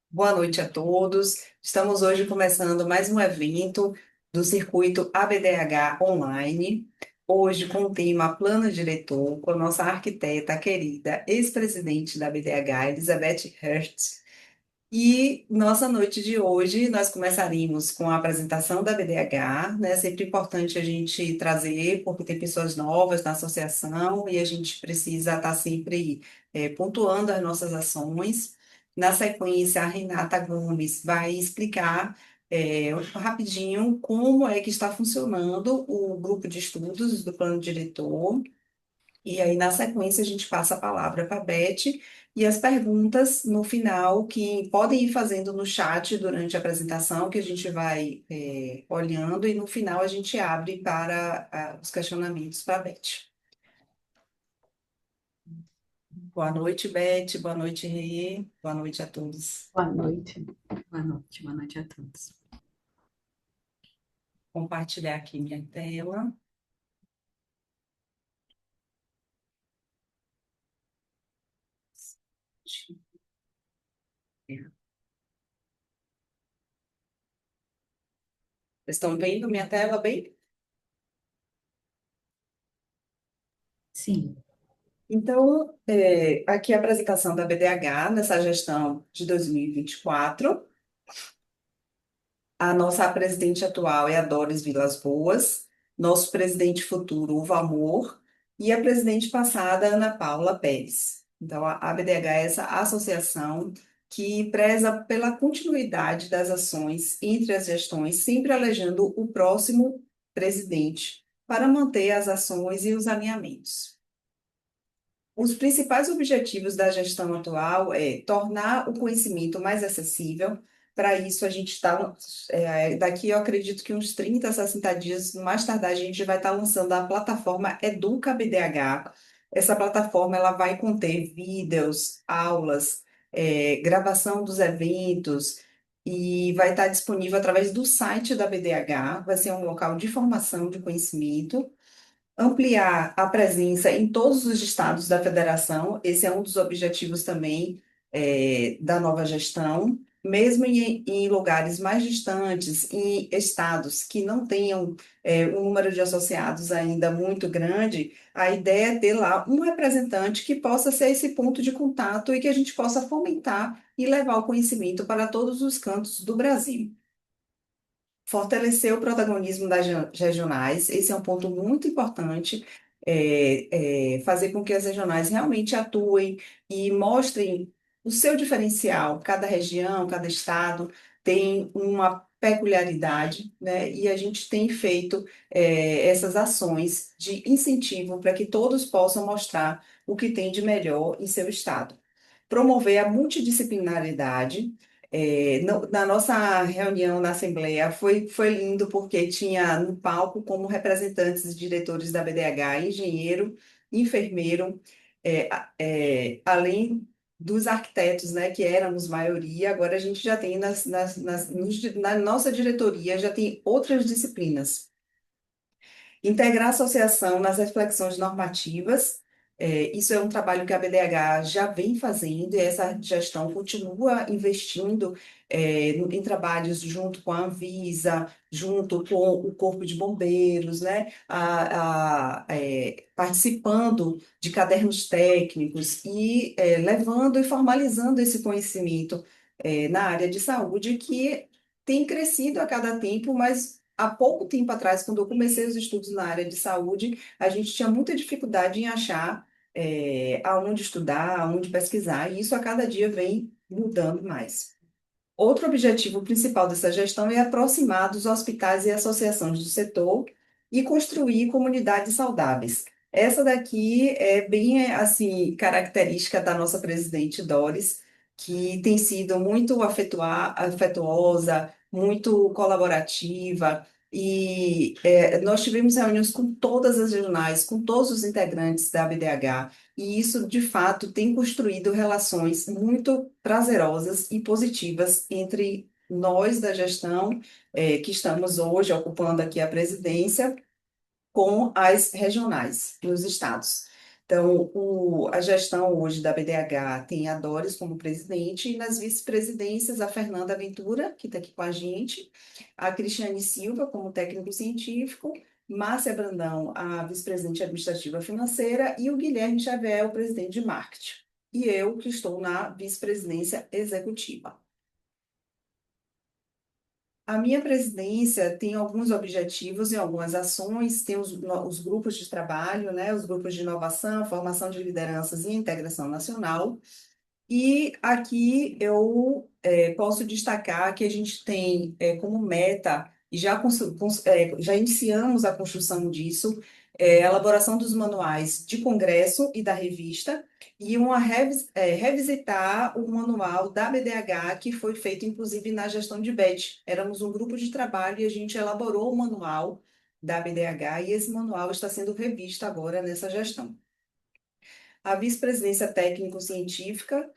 Boa noite a todos. Estamos hoje começando mais um evento do circuito ABDH Online. Hoje com o tema Plano Diretor, com a nossa arquiteta querida, ex-presidente da ABDH, Elizabeth Hirst. E nossa noite de hoje nós começaremos com a apresentação da BDH, né? Sempre importante a gente trazer, porque tem pessoas novas na associação e a gente precisa estar sempre pontuando as nossas ações. Na sequência, a Renata Gomes vai explicar rapidinho como é que está funcionando o grupo de estudos do plano diretor. E aí, na sequência, a gente passa a palavra para a Beth e as perguntas no final, que podem ir fazendo no chat durante a apresentação, que a gente vai olhando, e no final a gente abre para os questionamentos para a Beth. Boa noite, Beth. Boa noite, Rê. Boa noite a todos. Boa noite. Boa noite, boa noite a todos. Compartilhar aqui minha tela. Vocês estão vendo minha tela bem? Sim, Então, aqui a apresentação da BDH nessa gestão de 2024. A nossa presidente atual é a Doris Vilas Boas, nosso presidente futuro, o Valmor, e a presidente passada, Ana Paula Pérez. Então, a ABDH é essa associação que preza pela continuidade das ações entre as gestões, sempre elegendo o próximo presidente para manter as ações e os alinhamentos. Os principais objetivos da gestão atual é tornar o conhecimento mais acessível. Para isso, a gente está, daqui eu acredito que uns 30, 60 dias, mais tardar, a gente vai estar lançando a plataforma Educa BDH. Essa plataforma ela vai conter vídeos, aulas, gravação dos eventos, e vai estar disponível através do site da BDH. Vai ser um local de formação de conhecimento, ampliar a presença em todos os estados da federação. Esse é um dos objetivos também da nova gestão, mesmo em lugares mais distantes, em estados que não tenham um número de associados ainda muito grande. A ideia é ter lá um representante que possa ser esse ponto de contato e que a gente possa fomentar e levar o conhecimento para todos os cantos do Brasil. Fortalecer o protagonismo das regionais, esse é um ponto muito importante, fazer com que as regionais realmente atuem e mostrem o seu diferencial. Cada região, cada estado tem uma peculiaridade, né? E a gente tem feito essas ações de incentivo para que todos possam mostrar o que tem de melhor em seu estado. Promover a multidisciplinaridade. Na nossa reunião na Assembleia foi lindo porque tinha no palco como representantes e diretores da BDH, engenheiro, enfermeiro, além dos arquitetos, né, que éramos maioria. Agora a gente já tem na nossa diretoria já tem outras disciplinas. Integrar a associação nas reflexões normativas. Isso é um trabalho que a BDH já vem fazendo e essa gestão continua investindo em trabalhos junto com a Anvisa, junto com o Corpo de Bombeiros, né? Participando de cadernos técnicos e levando e formalizando esse conhecimento na área de saúde, que tem crescido a cada tempo, mas há pouco tempo atrás, quando eu comecei os estudos na área de saúde, a gente tinha muita dificuldade em achar aonde estudar, aonde pesquisar, e isso a cada dia vem mudando mais. Outro objetivo principal dessa gestão é aproximar dos hospitais e associações do setor e construir comunidades saudáveis. Essa daqui é bem assim característica da nossa presidente Doris, que tem sido muito afetuosa, muito colaborativa. E nós tivemos reuniões com todas as regionais, com todos os integrantes da BDH, e isso, de fato, tem construído relações muito prazerosas e positivas entre nós da gestão, que estamos hoje ocupando aqui a presidência, com as regionais nos estados. Então, a gestão hoje da BDH tem a Doris como presidente e nas vice-presidências a Fernanda Ventura, que está aqui com a gente, a Cristiane Silva como técnico científico, Márcia Brandão, a vice-presidente administrativa financeira, e o Guilherme Xavier, o presidente de marketing. E eu, que estou na vice-presidência executiva. A minha presidência tem alguns objetivos e algumas ações, tem os grupos de trabalho, né, os grupos de inovação, formação de lideranças e integração nacional. E aqui eu posso destacar que a gente tem como meta, e já iniciamos a construção disso, a elaboração dos manuais de congresso e da revista, e revisitar o manual da BDH, que foi feito inclusive na gestão de BED. Éramos um grupo de trabalho e a gente elaborou o manual da BDH, e esse manual está sendo revisto agora nessa gestão. A vice-presidência técnico-científica.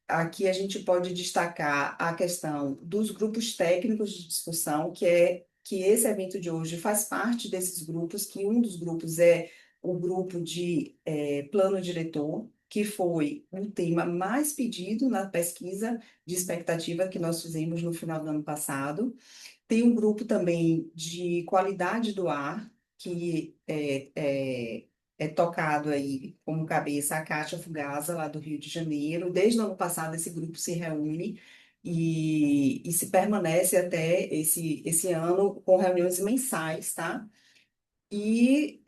Aqui a gente pode destacar a questão dos grupos técnicos de discussão, que esse evento de hoje faz parte desses grupos, que um dos grupos é o grupo de plano diretor, que foi um tema mais pedido na pesquisa de expectativa que nós fizemos no final do ano passado. Tem um grupo também de qualidade do ar, que é tocado aí como cabeça a Kátia Fugasa, lá do Rio de Janeiro. Desde o ano passado, esse grupo se reúne e se permanece até esse ano com reuniões mensais, tá? E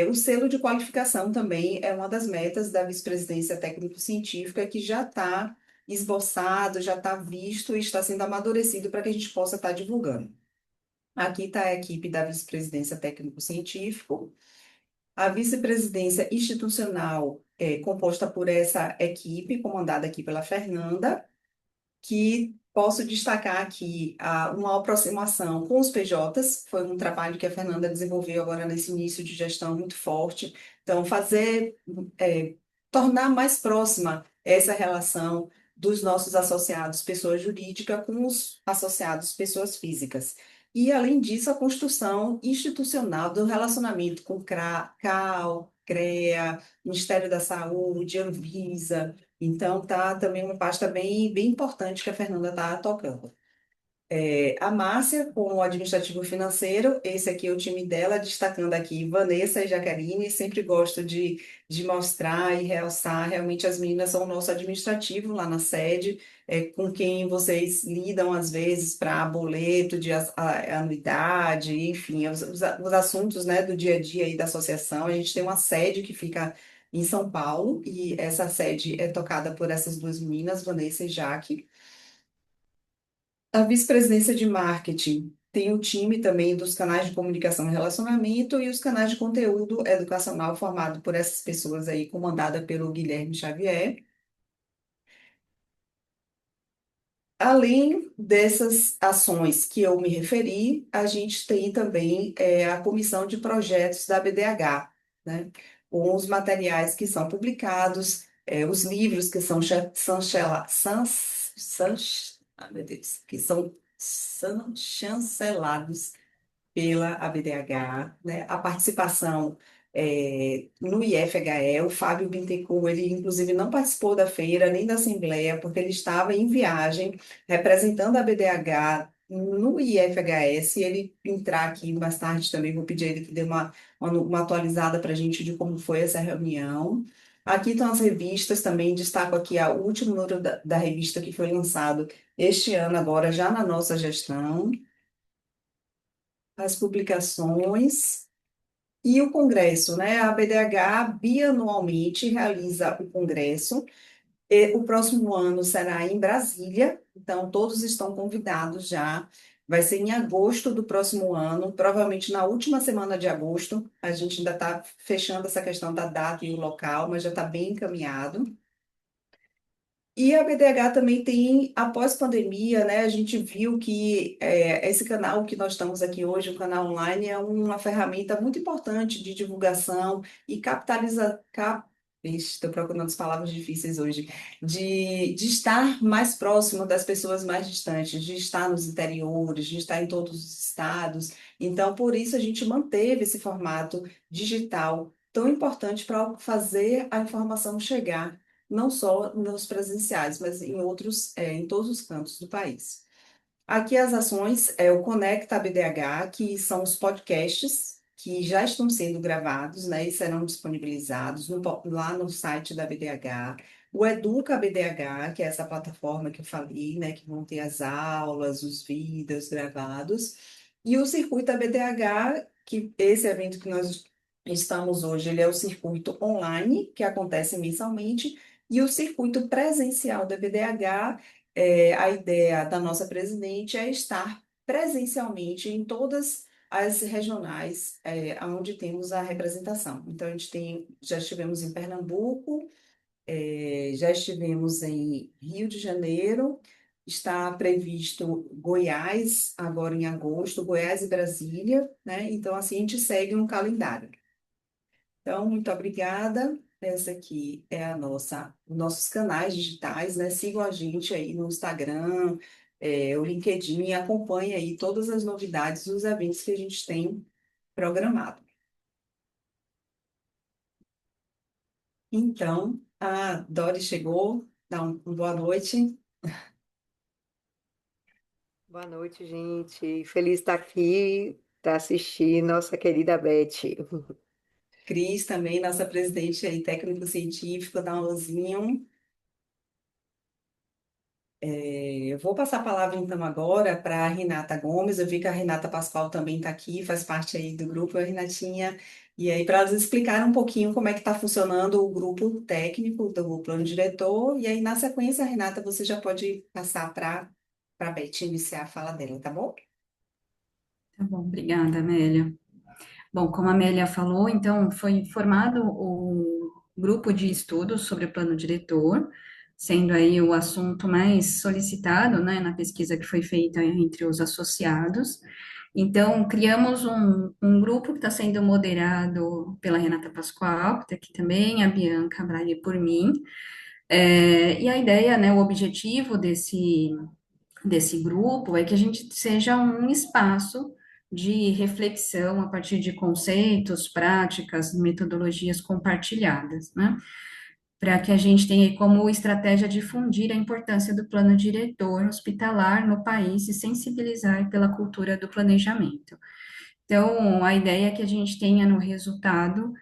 o selo de qualificação também é uma das metas da vice-presidência técnico-científica, que já está esboçado, já está visto e está sendo amadurecido para que a gente possa estar divulgando. Aqui está a equipe da vice-presidência técnico-científico. A vice-presidência institucional é composta por essa equipe, comandada aqui pela Fernanda, que posso destacar aqui uma aproximação com os PJs, foi um trabalho que a Fernanda desenvolveu agora nesse início de gestão muito forte. Então, é, tornar mais próxima essa relação dos nossos associados, pessoa jurídica, com os associados, pessoas físicas. E, além disso, a construção institucional do relacionamento com CAL, CREA, Ministério da Saúde, Anvisa. Então, tá também uma pasta bem importante que a Fernanda está tocando. A Márcia, com o administrativo financeiro, esse aqui é o time dela, destacando aqui Vanessa e Jaqueline. Sempre gosto de mostrar e realçar, realmente as meninas são o nosso administrativo lá na sede, com quem vocês lidam às vezes para boleto de anuidade, enfim, os assuntos, né, do dia a dia aí da associação. A gente tem uma sede que fica em São Paulo, e essa sede é tocada por essas duas meninas, Vanessa e Jaque. A vice-presidência de marketing tem o time também dos canais de comunicação e relacionamento e os canais de conteúdo educacional formado por essas pessoas aí, comandada pelo Guilherme Xavier. Além dessas ações que eu me referi, a gente tem também a comissão de projetos da BDH, né? Com os materiais que são publicados, os livros que são meu Deus, que são chancelados pela ABDH, né? A participação no IFHE, o Fábio Bittencourt, ele inclusive não participou da feira nem da assembleia, porque ele estava em viagem representando a ABDH no IFHE. Se ele entrar aqui mais tarde também, vou pedir a ele que dê uma atualizada para a gente de como foi essa reunião. Aqui estão as revistas também, destaco aqui o último número da revista que foi lançado este ano, agora já na nossa gestão, as publicações e o congresso, né? A BDH bianualmente realiza o congresso. E o próximo ano será em Brasília, então todos estão convidados já. Vai ser em agosto do próximo ano, provavelmente na última semana de agosto. A gente ainda está fechando essa questão da data e o local, mas já está bem encaminhado. E a BDH também tem, após pandemia, né, a gente viu que esse canal que nós estamos aqui hoje, o canal online, é uma ferramenta muito importante de divulgação e estou procurando as palavras difíceis hoje, de estar mais próximo das pessoas mais distantes, de estar nos interiores, de estar em todos os estados. Então, por isso, a gente manteve esse formato digital tão importante para fazer a informação chegar, não só nos presenciais, mas em outros, em todos os cantos do país. Aqui as ações é o Conecta BDH, que são os podcasts que já estão sendo gravados, né, e serão disponibilizados lá no site da BDH. O Educa BDH, que é essa plataforma que eu falei, né, que vão ter as aulas, os vídeos gravados. E o Circuito BDH, que esse evento que nós estamos hoje, ele é o circuito online, que acontece mensalmente, e o circuito presencial da BDH, a ideia da nossa presidente é estar presencialmente em todas as regionais, onde temos a representação. Então, já estivemos em Pernambuco, já estivemos em Rio de Janeiro, está previsto Goiás, agora em agosto, Goiás e Brasília, né? Então, assim, a gente segue um calendário. Então, muito obrigada. Essa aqui é os nossos canais digitais, né? Sigam a gente aí no Instagram, o LinkedIn, e acompanhe aí todas as novidades dos eventos que a gente tem programado. Então, a Dori chegou, dá uma boa noite. Boa noite, gente. Feliz de estar aqui para assistir nossa querida Beth. Cris também, nossa presidente aí, técnico-científico da Alzinho. Eu vou passar a palavra então agora para a Renata Gomes. Eu vi que a Renata Pascoal também está aqui, faz parte aí do grupo, a Renatinha. E aí, para elas explicarem um pouquinho como é que está funcionando o grupo técnico do plano diretor. E aí, na sequência, Renata, você já pode passar para a Beth iniciar a fala dela, tá bom? Tá bom, obrigada, Amélia. Bom, como a Amélia falou, então foi formado o grupo de estudos sobre o plano diretor, sendo aí o assunto mais solicitado, né, na pesquisa que foi feita entre os associados. Então, criamos um grupo que está sendo moderado pela Renata Pascoal, que está aqui também, a Bianca Braga por mim. E a ideia, né, o objetivo desse grupo é que a gente seja um espaço de reflexão a partir de conceitos, práticas, metodologias compartilhadas, né? Para que a gente tenha como estratégia difundir a importância do plano diretor hospitalar no país e sensibilizar pela cultura do planejamento. Então, a ideia é que a gente tenha no resultado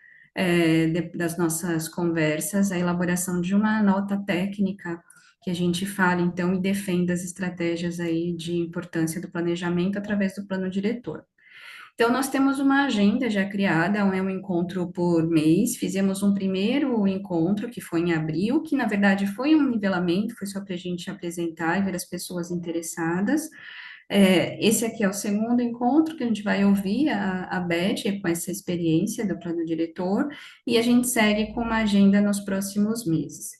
das nossas conversas a elaboração de uma nota técnica que a gente fale, então, e defenda as estratégias aí de importância do planejamento através do plano diretor. Então, nós temos uma agenda já criada, é um encontro por mês. Fizemos um primeiro encontro, que foi em abril, que na verdade foi um nivelamento, foi só para a gente apresentar e ver as pessoas interessadas. Esse aqui é o segundo encontro que a gente vai ouvir a Beth com essa experiência do plano diretor, e a gente segue com uma agenda nos próximos meses.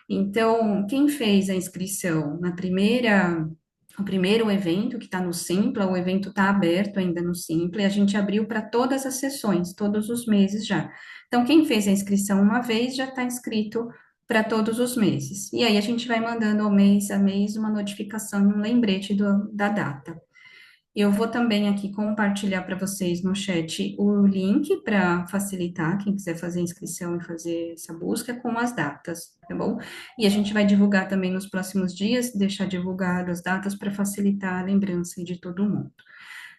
Então, quem fez a inscrição na primeira o primeiro evento, que está no Simpla, o evento está aberto ainda no Simpla, e a gente abriu para todas as sessões, todos os meses já. Então, quem fez a inscrição uma vez já está inscrito para todos os meses. E aí a gente vai mandando ao mês a mês uma notificação, um lembrete da data. Eu vou também aqui compartilhar para vocês no chat o link para facilitar quem quiser fazer a inscrição e fazer essa busca com as datas, tá bom? E a gente vai divulgar também nos próximos dias, deixar divulgado as datas para facilitar a lembrança de todo mundo.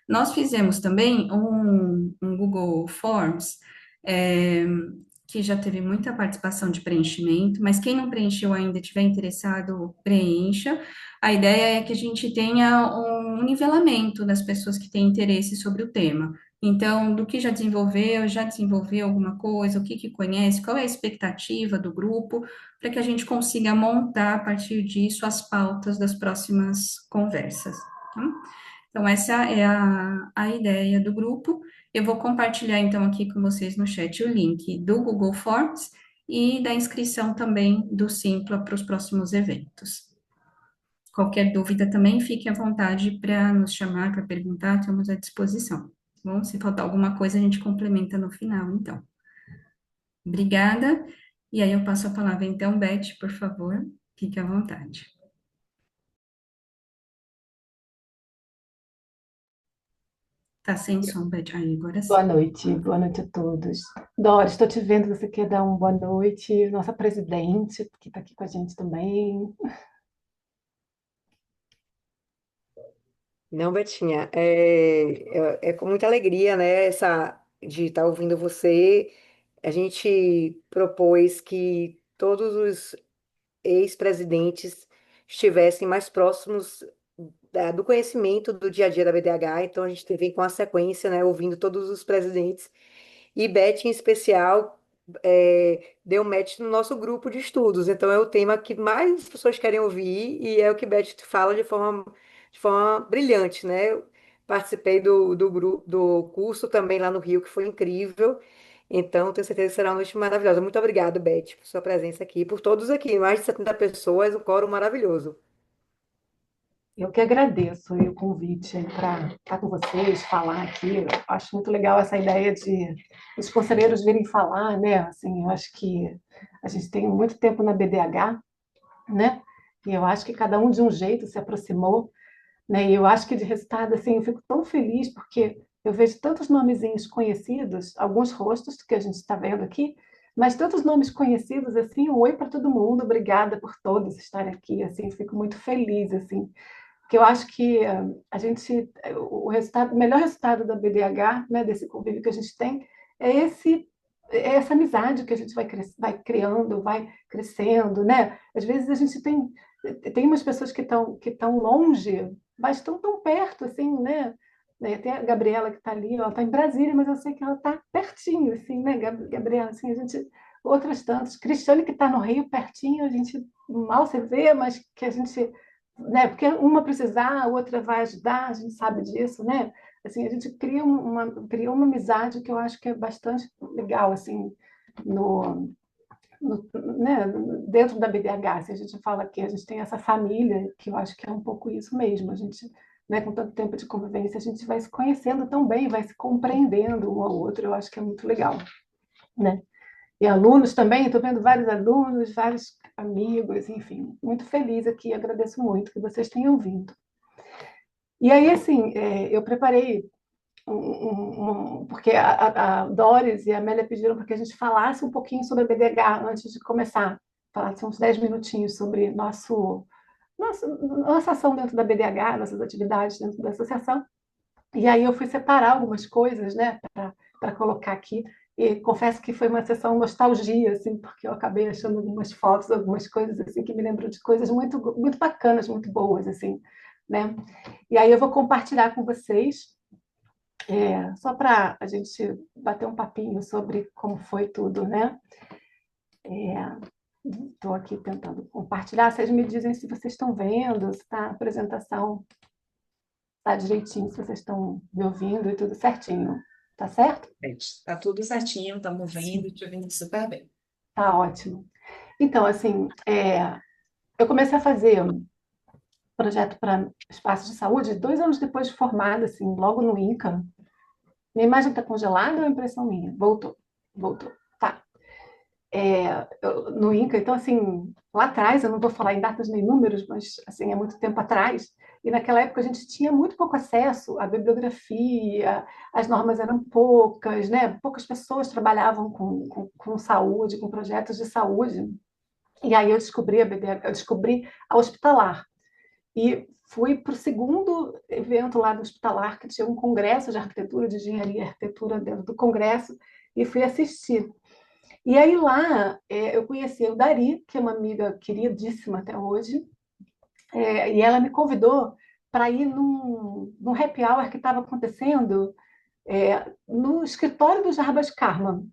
Nós fizemos também um Google Forms, é, que já teve muita participação de preenchimento, mas quem não preencheu ainda, estiver interessado, preencha. A ideia é que a gente tenha um nivelamento das pessoas que têm interesse sobre o tema. Então, do que já desenvolveu alguma coisa, o que conhece, qual é a expectativa do grupo, para que a gente consiga montar a partir disso as pautas das próximas conversas. Tá? Então, essa é a ideia do grupo. Eu vou compartilhar, então, aqui com vocês no chat o link do Google Forms e da inscrição também do Simpla para os próximos eventos. Qualquer dúvida também, fique à vontade para nos chamar, para perguntar, estamos à disposição. Tá bom, se faltar alguma coisa, a gente complementa no final, então. Obrigada. E aí eu passo a palavra, então, Beth, por favor, fique à vontade. Tá sem som, Beth, aí, agora sim. Boa noite a todos. Doris, estou te vendo, você quer dar uma boa noite? Nossa presidente, que está aqui com a gente também. Não, Betinha, é com muita alegria, né, de estar ouvindo você. A gente propôs que todos os ex-presidentes estivessem mais próximos do conhecimento do dia a dia da BDH, então a gente teve com a sequência, né, ouvindo todos os presidentes, e Beth, em especial, deu match no nosso grupo de estudos, então é o tema que mais as pessoas querem ouvir, e é o que Beth fala de forma brilhante, né? Eu participei do curso também lá no Rio, que foi incrível, então tenho certeza que será uma noite maravilhosa. Muito obrigada, Beth, por sua presença aqui, por todos aqui, mais de 70 pessoas, um coro maravilhoso. Eu que agradeço aí o convite para estar com vocês, falar aqui. Eu acho muito legal essa ideia de os conselheiros virem falar, né? Assim, eu acho que a gente tem muito tempo na BDH, né? E eu acho que cada um de um jeito se aproximou, né? E eu acho que de resultado, assim, eu fico tão feliz porque eu vejo tantos nomezinhos conhecidos, alguns rostos que a gente está vendo aqui, mas tantos nomes conhecidos, assim, um oi para todo mundo, obrigada por todos estarem aqui, assim, fico muito feliz, assim, porque eu acho que a gente, o resultado, o melhor resultado da BDH, né, desse convívio que a gente tem, é essa amizade que a gente vai criando, vai crescendo, né? Às vezes a gente tem umas pessoas que estão longe, mas estão tão perto, assim, né? Tem a Gabriela que está ali, ela está em Brasília, mas eu sei que ela está pertinho, assim, né, Gabriela? Assim, a gente, outras tantas. Cristiane que está no Rio, pertinho, a gente mal se vê, mas que a gente, né? Porque uma precisar, a outra vai ajudar, a gente sabe disso, né? Assim, a gente cria uma amizade que eu acho que é bastante legal, assim, no, no, né, dentro da BDH, se a gente fala que a gente tem essa família, que eu acho que é um pouco isso mesmo, a gente, né, com tanto tempo de convivência, a gente vai se conhecendo tão bem, vai se compreendendo um ao outro, eu acho que é muito legal, né? E alunos também, estou vendo vários alunos, vários amigos, enfim, muito feliz aqui, agradeço muito que vocês tenham vindo. E aí, assim, eu preparei porque a Doris e a Amélia pediram para que a gente falasse um pouquinho sobre a BDH antes de começar. Falasse uns 10 minutinhos sobre nossa ação dentro da BDH, nossas atividades dentro da associação. E aí eu fui separar algumas coisas, né, para colocar aqui. E confesso que foi uma sessão nostalgia, assim, porque eu acabei achando algumas fotos, algumas coisas assim que me lembram de coisas muito, muito bacanas, muito boas, assim, né? E aí eu vou compartilhar com vocês só para a gente bater um papinho sobre como foi tudo, né? Estou aqui tentando compartilhar. Vocês me dizem se vocês estão vendo, se tá, a apresentação está direitinho, se vocês estão me ouvindo e tudo certinho. Tá certo? Tá tudo certinho, estamos Sim. vendo, te ouvindo super bem. Tá ótimo. Então, assim, eu comecei a fazer projeto para espaços de saúde 2 anos depois de formada, assim, logo no INCA. Minha imagem está congelada ou é impressão minha? Voltou, voltou. Tá. No INCA. Então, assim, lá atrás, eu não vou falar em datas nem números, mas assim, é muito tempo atrás, e naquela época a gente tinha muito pouco acesso à bibliografia, as normas eram poucas, né? Poucas pessoas trabalhavam com saúde, com projetos de saúde. E aí eu descobri a BDH, eu descobri a Hospitalar. E fui para o segundo evento lá do Hospitalar, que tinha um congresso de arquitetura, de engenharia e arquitetura dentro do congresso, e fui assistir. E aí lá eu conheci o Dari, que é uma amiga queridíssima até hoje, e ela me convidou para ir num happy hour que estava acontecendo no escritório do Jarbas Karman.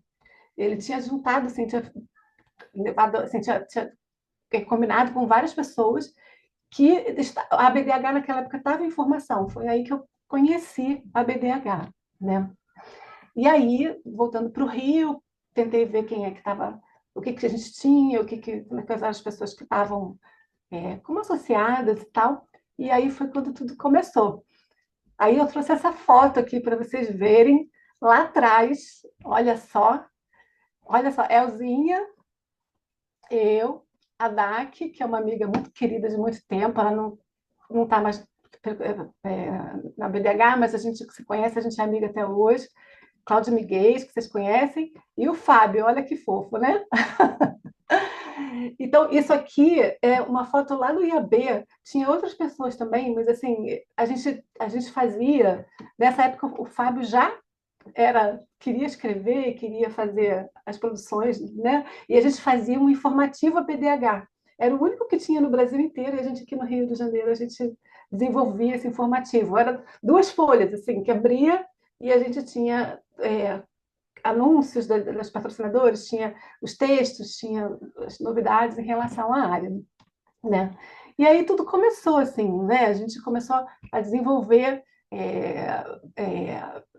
Ele tinha juntado, assim, tinha levado, assim, tinha combinado com várias pessoas que a BDH naquela época estava em formação. Foi aí que eu conheci a BDH, né? E aí, voltando para o Rio, tentei ver quem é que estava, o que, que a gente tinha, como é que eram as pessoas que estavam como associadas e tal. E aí foi quando tudo começou. Aí eu trouxe essa foto aqui para vocês verem lá atrás. Olha só, Elzinha, eu, a Dak, que é uma amiga muito querida de muito tempo, ela não está mais na BDH, mas a gente se conhece, a gente é amiga até hoje. Cláudio Miguel, que vocês conhecem, e o Fábio, olha que fofo, né? Então, isso aqui é uma foto lá do IAB. Tinha outras pessoas também, mas assim, a gente fazia. Nessa época, o Fábio já queria escrever, queria fazer as produções, né? E a gente fazia um informativo a PDH. Era o único que tinha no Brasil inteiro, e a gente aqui no Rio de Janeiro, a gente desenvolvia esse informativo. Era duas folhas, assim, que abria e a gente tinha anúncios das patrocinadores, tinha os textos, tinha as novidades em relação à área, né? E aí tudo começou assim, né? A gente começou a desenvolver,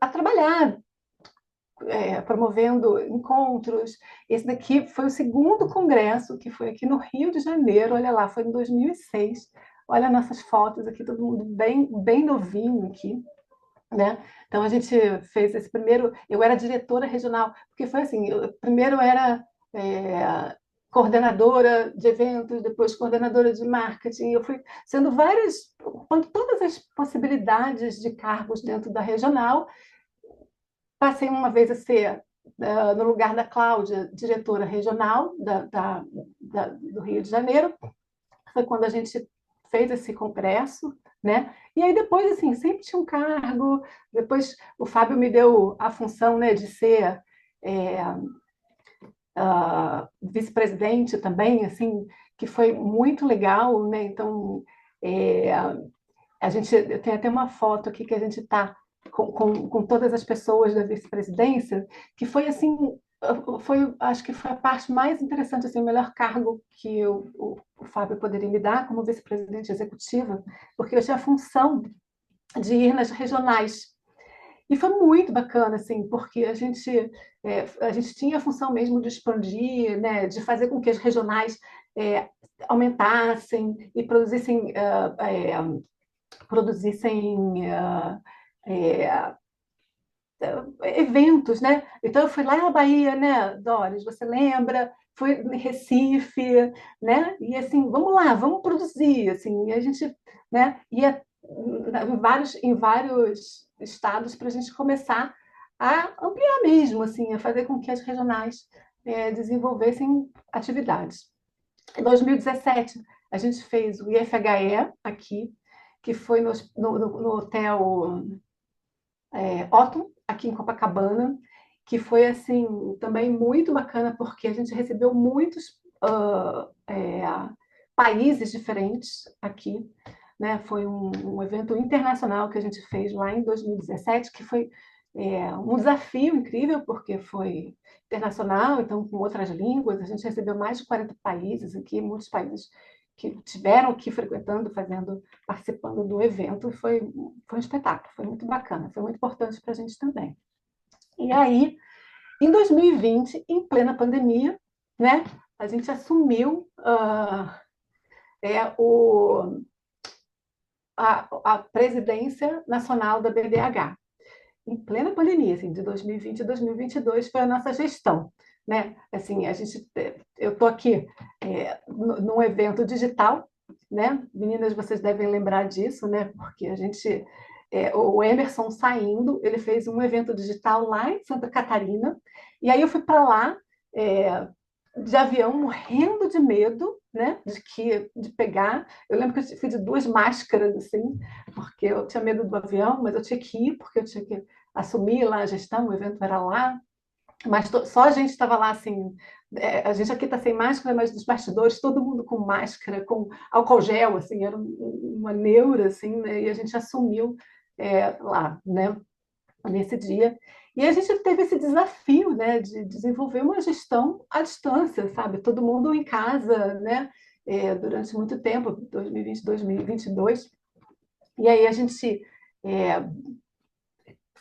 a trabalhar, promovendo encontros. Esse daqui foi o segundo congresso, que foi aqui no Rio de Janeiro, olha lá, foi em 2006. Olha nossas fotos aqui, todo mundo bem, bem novinho aqui, né? Então a gente fez esse primeiro. Eu era diretora regional, porque foi assim: eu primeiro era coordenadora de eventos, depois coordenadora de marketing. Eu fui sendo várias, com todas as possibilidades de cargos dentro da regional. Passei uma vez a ser, no lugar da Cláudia, diretora regional do Rio de Janeiro. Foi quando a gente fez esse congresso, né? E aí depois, assim, sempre tinha um cargo. Depois o Fábio me deu a função, né, de ser é, vice-presidente também, assim, que foi muito legal, né? Então, a gente tem até uma foto aqui que a gente está com todas as pessoas da vice-presidência, que foi assim, acho que foi a parte mais interessante, assim, o melhor cargo que o Fábio poderia me dar como vice-presidente executiva, porque eu tinha a função de ir nas regionais. E foi muito bacana, assim, porque a gente tinha a função mesmo de expandir, né, de fazer com que as regionais aumentassem e produzissem eventos, né? Então eu fui lá na Bahia, né, Doris, você lembra? Fui em Recife, né? E assim, vamos lá, vamos produzir, assim, e a gente, né, ia em vários estados para a gente começar a ampliar mesmo, assim, a fazer com que as regionais desenvolvessem atividades. Em 2017, a gente fez o IFHE aqui, que foi no hotel Otton, aqui em Copacabana, que foi assim também muito bacana, porque a gente recebeu muitos países diferentes aqui, né? Foi um evento internacional que a gente fez lá em 2017, que foi um desafio incrível, porque foi internacional, então com outras línguas. A gente recebeu mais de 40 países aqui, muitos países que tiveram aqui frequentando, participando do evento. Foi um espetáculo, foi muito bacana, foi muito importante para a gente também. E aí, em 2020, em plena pandemia, né, a gente assumiu a presidência nacional da BDH. Em plena pandemia, assim, de 2020 a 2022, foi a nossa gestão, né? Assim, eu estou aqui num evento digital, né? Meninas, vocês devem lembrar disso, né? Porque o Emerson saindo, ele fez um evento digital lá em Santa Catarina, e aí eu fui para lá de avião, morrendo de medo, né? De pegar. Eu lembro que eu fiz 2 máscaras, assim, porque eu tinha medo do avião, mas eu tinha que ir, porque eu tinha que assumir lá a gestão, o evento era lá. Mas só a gente estava lá, assim, a gente aqui está sem máscara, mas nos bastidores todo mundo com máscara, com álcool gel, assim, era uma neura, assim, né? E a gente assumiu lá, né? Nesse dia. E a gente teve esse desafio, né, de desenvolver uma gestão à distância, sabe? Todo mundo em casa, né, durante muito tempo, 2020, 2022. E aí a gente é,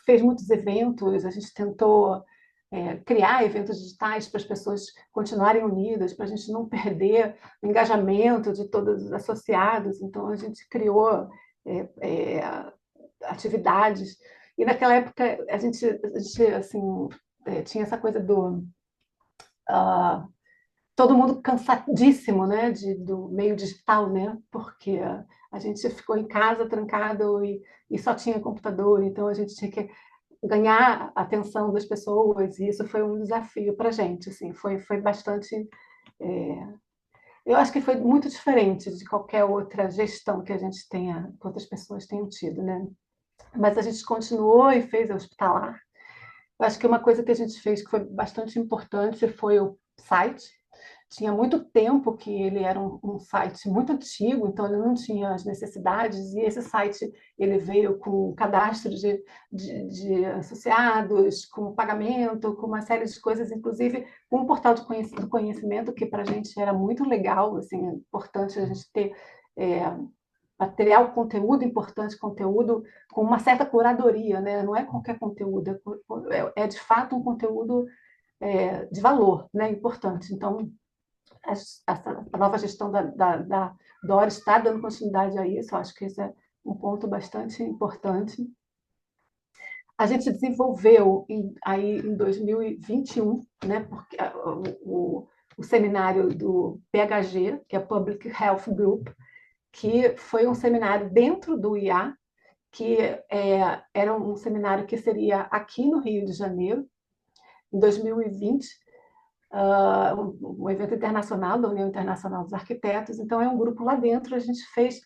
fez muitos eventos, a gente tentou criar eventos digitais para as pessoas continuarem unidas, para a gente não perder o engajamento de todos os associados. Então, a gente criou atividades. E naquela época a gente assim, tinha essa coisa todo mundo cansadíssimo, né, do meio digital, né, porque a gente ficou em casa trancado e só tinha computador, então a gente tinha que ganhar a atenção das pessoas, e isso foi um desafio para a gente, assim, foi bastante. é, eu acho que foi muito diferente de qualquer outra gestão que a gente tenha, que outras pessoas tenham tido, né? Mas a gente continuou e fez a hospitalar. Eu acho que uma coisa que a gente fez que foi bastante importante foi o site. Tinha muito tempo que ele era um site muito antigo, então ele não tinha as necessidades, e esse site ele veio com cadastro de associados, com pagamento, com uma série de coisas, inclusive com um portal do conhecimento, que para a gente era muito legal, assim, é importante a gente ter é, material, conteúdo importante, conteúdo com uma certa curadoria, né? Não é qualquer conteúdo, é de fato um conteúdo de valor, né? Importante. Então, a nova gestão da Doris está dando continuidade a isso, eu acho que esse é um ponto bastante importante. A gente desenvolveu aí em 2021, né, porque o seminário do PHG, que é Public Health Group, que foi um seminário dentro do IA, que era um seminário que seria aqui no Rio de Janeiro, em 2020, um evento internacional da União Internacional dos Arquitetos. Então, é um grupo lá dentro. A gente fez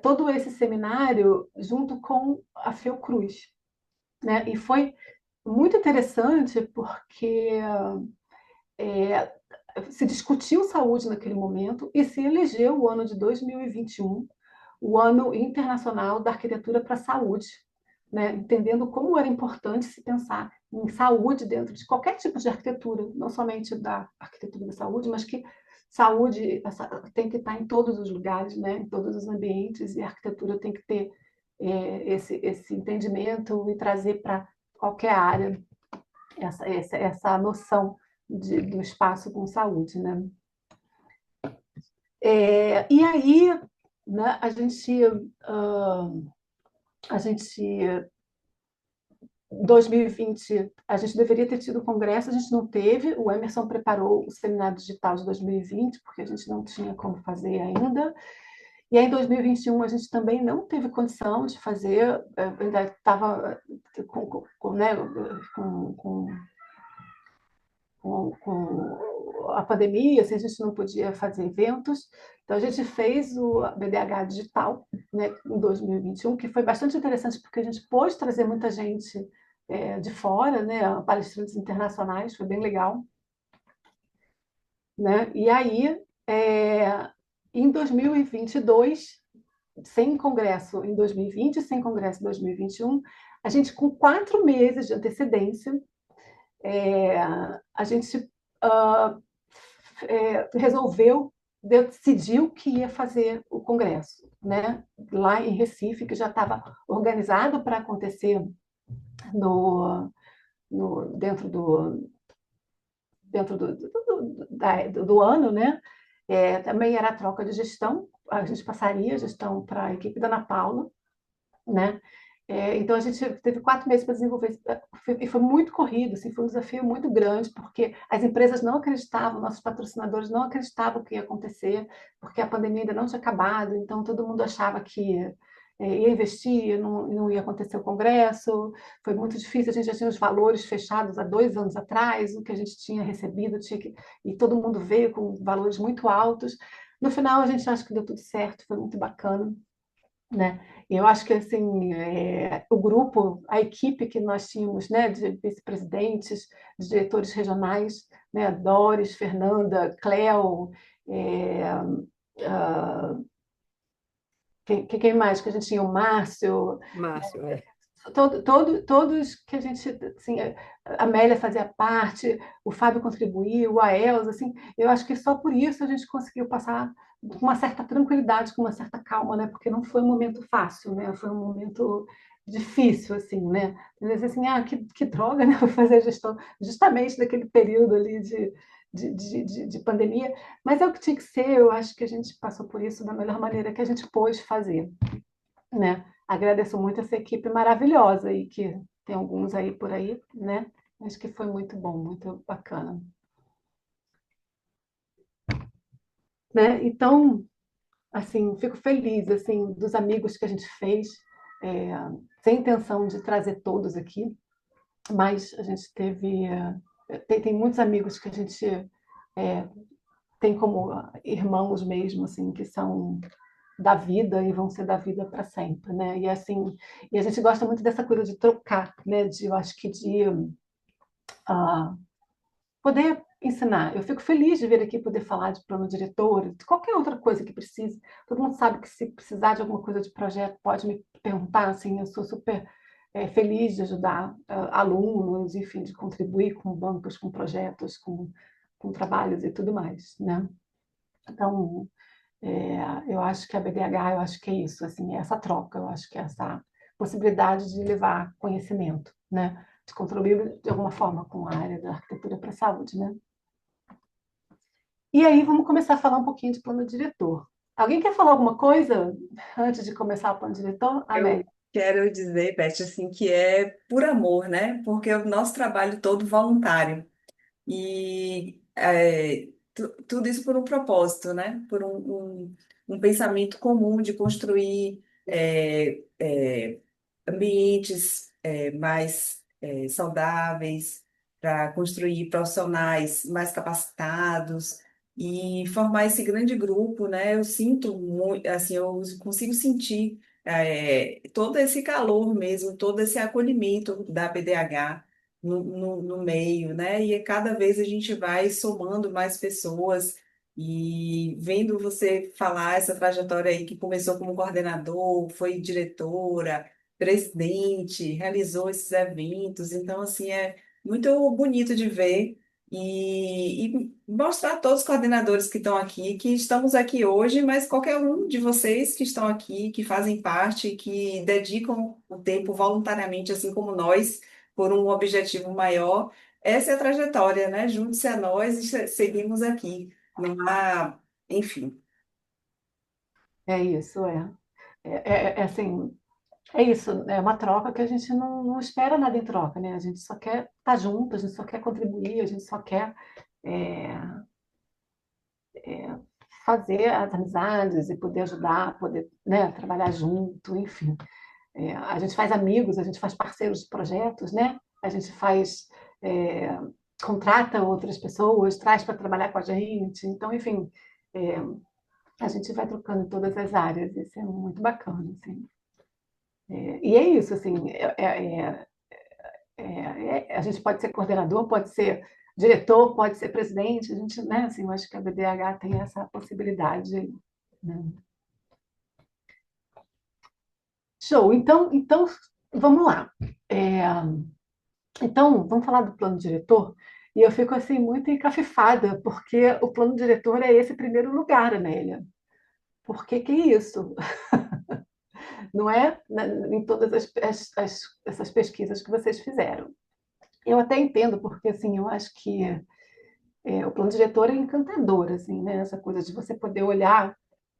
todo esse seminário junto com a Fiocruz, né? E foi muito interessante porque se discutiu saúde naquele momento e se elegeu o ano de 2021 o ano internacional da arquitetura para a saúde, né? Entendendo como era importante se pensar em saúde dentro de qualquer tipo de arquitetura, não somente da arquitetura da saúde, mas que saúde tem que estar em todos os lugares, né? Em todos os ambientes, e a arquitetura tem que ter esse entendimento e trazer para qualquer área essa noção do espaço com saúde, né? E aí, né, a gente, em 2020, a gente deveria ter tido o congresso, a gente não teve. O Emerson preparou o seminário digital de 2020, porque a gente não tinha como fazer ainda. E aí, em 2021, a gente também não teve condição de fazer, ainda estava né, com com a pandemia, assim, a gente não podia fazer eventos, então a gente fez o BDH Digital, né, em 2021, que foi bastante interessante porque a gente pôde trazer muita gente de fora, né, palestrantes internacionais, foi bem legal, né? E aí, em 2022, sem congresso em 2020, sem congresso em 2021, a gente, com 4 meses de antecedência, a gente resolveu, decidiu que ia fazer o congresso, né? Lá em Recife, que já estava organizado para acontecer dentro do ano, né? Também era a troca de gestão, a gente passaria a gestão para a equipe da Ana Paula, né? Então, a gente teve 4 meses para desenvolver, e foi muito corrido, assim, foi um desafio muito grande, porque as empresas não acreditavam, nossos patrocinadores não acreditavam que ia acontecer, porque a pandemia ainda não tinha acabado, então todo mundo achava que ia investir, não ia acontecer o congresso, foi muito difícil, a gente já tinha os valores fechados há 2 anos atrás, o que a gente tinha recebido, e todo mundo veio com valores muito altos. No final, a gente acha que deu tudo certo, foi muito bacana, né? Eu acho que assim o grupo, a equipe que nós tínhamos, né, de vice-presidentes, de diretores regionais, né, Doris, Fernanda, Cleo, é, uh, quem mais que a gente tinha, o Márcio, Márcio, todos que a gente, assim, a Amélia fazia parte, o Fábio contribuiu, a Elza, assim, eu acho que só por isso a gente conseguiu passar com uma certa tranquilidade, com uma certa calma, né? Porque não foi um momento fácil, né? Foi um momento difícil, assim, né? Às vezes, assim, que droga, né? Vou fazer a gestão justamente naquele período ali de pandemia, mas é o que tinha que ser. Eu acho que a gente passou por isso da melhor maneira que a gente pôde fazer, né? Agradeço muito essa equipe maravilhosa aí, que tem alguns aí por aí, né? Acho que foi muito bom, muito bacana. né? Então, assim, fico feliz, assim, dos amigos que a gente fez, é, sem intenção de trazer todos aqui, mas a gente teve, tem muitos amigos que a gente é, tem como irmãos mesmo, assim, que são da vida e vão ser da vida para sempre, né? E assim, e a gente gosta muito dessa coisa de trocar, né? De, eu acho que de ah, poder ensinar. Eu fico feliz de vir aqui poder falar de plano diretor, de qualquer outra coisa que precise. Todo mundo sabe que se precisar de alguma coisa de projeto, pode me perguntar, assim, eu sou super feliz de ajudar alunos, enfim, de contribuir com bancos, com projetos, com trabalhos e tudo mais, né? Então, eu acho que a BDH, eu acho que é isso, assim, é essa troca, eu acho que é essa possibilidade de levar conhecimento, né? De contribuir de alguma forma com a área da arquitetura para a saúde, né? E aí vamos começar a falar um pouquinho de plano diretor. Alguém quer falar alguma coisa antes de começar o plano diretor? Eu Amélia. quero dizer, Beth, assim, que é por amor, né? Porque o nosso trabalho todo voluntário. E tudo isso por um propósito, né? Por um pensamento comum de construir ambientes mais saudáveis, para construir profissionais mais capacitados e formar esse grande grupo, né? Eu sinto muito, assim, eu consigo sentir todo esse calor mesmo, todo esse acolhimento da BDH no meio, né? E cada vez a gente vai somando mais pessoas e vendo você falar essa trajetória aí que começou como coordenador, foi diretora, presidente, realizou esses eventos. Então, assim, é muito bonito de ver e mostrar a todos os coordenadores que estão aqui, que estamos aqui hoje, mas qualquer um de vocês que estão aqui, que fazem parte, que dedicam o tempo voluntariamente, assim como nós, por um objetivo maior. Essa é a trajetória, né? Junte-se a nós e seguimos aqui. Não há, enfim. É isso, é. É assim, é isso, é uma troca que a gente não espera nada em troca, né? A gente só quer estar junto, a gente só quer contribuir, a gente só quer é, fazer as amizades e poder ajudar, poder, né, trabalhar junto, enfim. A gente faz amigos, a gente faz parceiros de projetos, né? A gente faz, é, contrata outras pessoas, traz para trabalhar com a gente. Então, enfim, é, a gente vai trocando em todas as áreas. Isso é muito bacana, assim. E é isso, assim, a gente pode ser coordenador, pode ser diretor, pode ser presidente. A gente, né, assim, eu acho que a BDH tem essa possibilidade, né? Show. Então, vamos lá. É, Então, vamos falar do plano diretor? E eu fico assim muito encafifada, porque o plano diretor é esse primeiro lugar, Amélia. Por que que é isso? Não é em todas essas pesquisas que vocês fizeram. Eu até entendo, porque assim, eu acho que o plano diretor é encantador, assim, né? Essa coisa de você poder olhar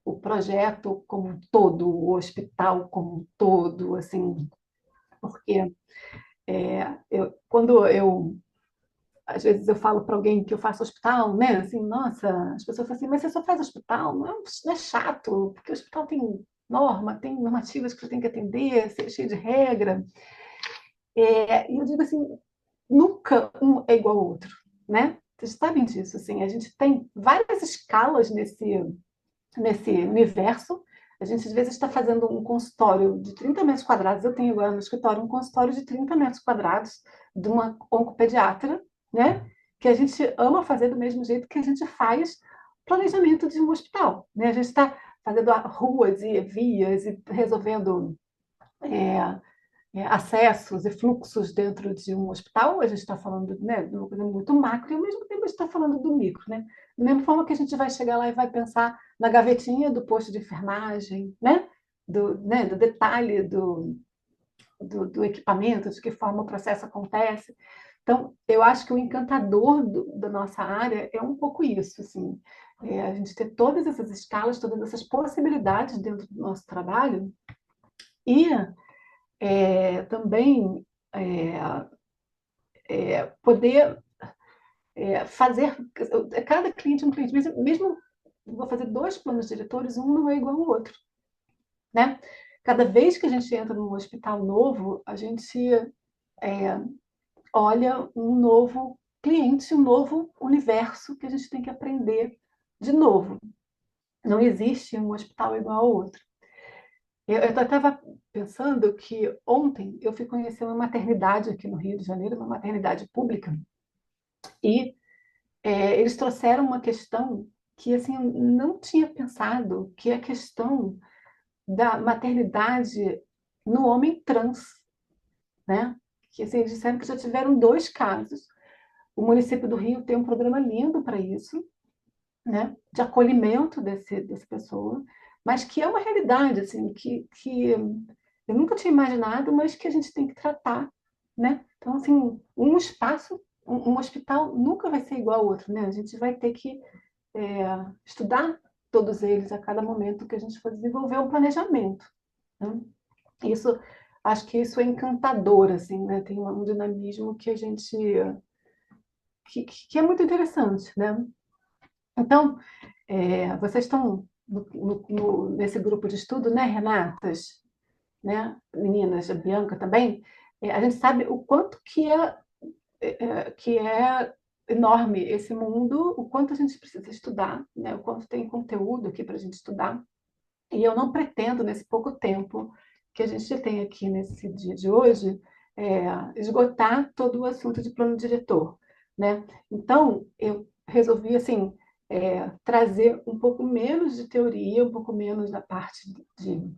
o projeto como um todo, o hospital como um todo, assim, porque quando eu às vezes eu falo para alguém que eu faço hospital, né? Assim, nossa, as pessoas falam assim, mas você só faz hospital? Não é chato, porque o hospital tem norma, tem normativas que você tem que atender, cheio de regra. E eu digo assim, nunca um é igual ao outro, né? Vocês sabem disso, assim, a gente tem várias escalas nesse universo. A gente, às vezes, está fazendo um consultório de 30 metros quadrados. Eu tenho agora no escritório um consultório de 30 metros quadrados de uma oncopediatra, né? Que a gente ama fazer do mesmo jeito que a gente faz planejamento de um hospital, né? A gente está fazendo ruas e vias e resolvendo é, acessos e fluxos dentro de um hospital. A gente está falando, né, de uma coisa muito macro e, ao mesmo tempo, a gente está falando do micro. Né? Da mesma forma que a gente vai chegar lá e vai pensar na gavetinha do posto de enfermagem, né, do detalhe do equipamento, de que forma o processo acontece. Então, eu acho que o encantador da nossa área é um pouco isso, assim, a gente ter todas essas escalas, todas essas possibilidades dentro do nosso trabalho e também é, poder fazer cada cliente um cliente, mesmo vou fazer 2 planos diretores, um não é igual ao outro, né? Cada vez que a gente entra num hospital novo, a gente olha um novo cliente, um novo universo que a gente tem que aprender de novo. Não existe um hospital igual ao outro. Eu estava pensando que ontem eu fui conhecer uma maternidade aqui no Rio de Janeiro, uma maternidade pública, e eles trouxeram uma questão que assim eu não tinha pensado, que é a questão da maternidade no homem trans, né? Que assim, eles disseram que já tiveram 2 casos. O município do Rio tem um programa lindo para isso, né? De acolhimento dessa pessoa, mas que é uma realidade assim, que eu nunca tinha imaginado, mas que a gente tem que tratar, né? Então, assim, um espaço, um hospital nunca vai ser igual ao outro, né? A gente vai ter que estudar todos eles a cada momento que a gente for desenvolver um planejamento, né? Isso, acho que isso é encantador, assim, né? Tem um dinamismo que a gente que é muito interessante, né? Então, vocês estão nesse grupo de estudo, né, Renatas, né, meninas, a Bianca também, a gente sabe o quanto que é enorme esse mundo, o quanto a gente precisa estudar, né, o quanto tem conteúdo aqui para a gente estudar. E eu não pretendo, nesse pouco tempo que a gente tem aqui nesse dia de hoje, esgotar todo o assunto de plano diretor, né? Então, eu resolvi, assim, trazer um pouco menos de teoria, um pouco menos da parte de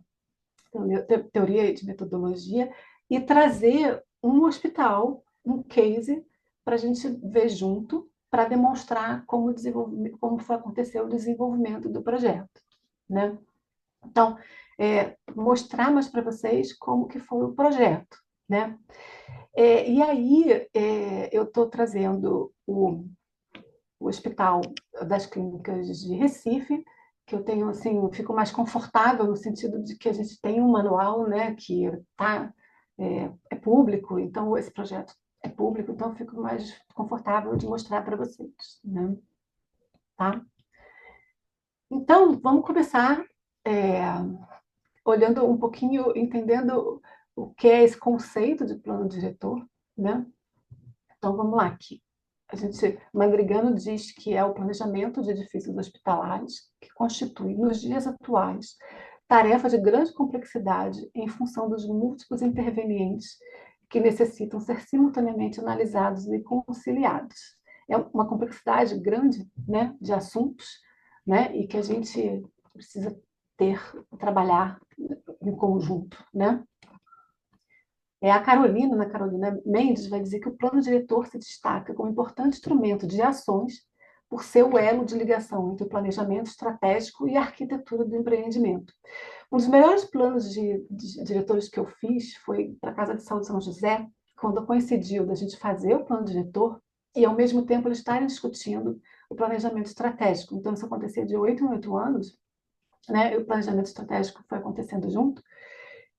teoria e de metodologia, e trazer um hospital, um case, para a gente ver junto, para demonstrar como foi acontecer o desenvolvimento do projeto, né? Então, mostrar mais para vocês como que foi o projeto, né? E aí, eu estou trazendo o Hospital das Clínicas de Recife, que eu tenho, assim, fico mais confortável no sentido de que a gente tem um manual, né, que é público, então esse projeto é público, então eu fico mais confortável de mostrar para vocês, né? Tá? Então, vamos começar olhando um pouquinho, entendendo o que é esse conceito de plano diretor, né? Então, vamos lá aqui. Mandrigano diz que é o planejamento de edifícios hospitalares que constitui, nos dias atuais, tarefa de grande complexidade em função dos múltiplos intervenientes que necessitam ser simultaneamente analisados e conciliados. É uma complexidade grande, né, de assuntos, né, e que a gente precisa trabalhar em conjunto, né? A Carolina Mendes, vai dizer que o plano diretor se destaca como importante instrumento de ações por ser o elo de ligação entre o planejamento estratégico e a arquitetura do empreendimento. Um dos melhores planos de diretores que eu fiz foi para a Casa de Saúde São José, quando coincidiu da gente fazer o plano diretor e, ao mesmo tempo, eles estarem discutindo o planejamento estratégico. Então, isso acontecia de 8 em 8 anos, né? E o planejamento estratégico foi acontecendo junto.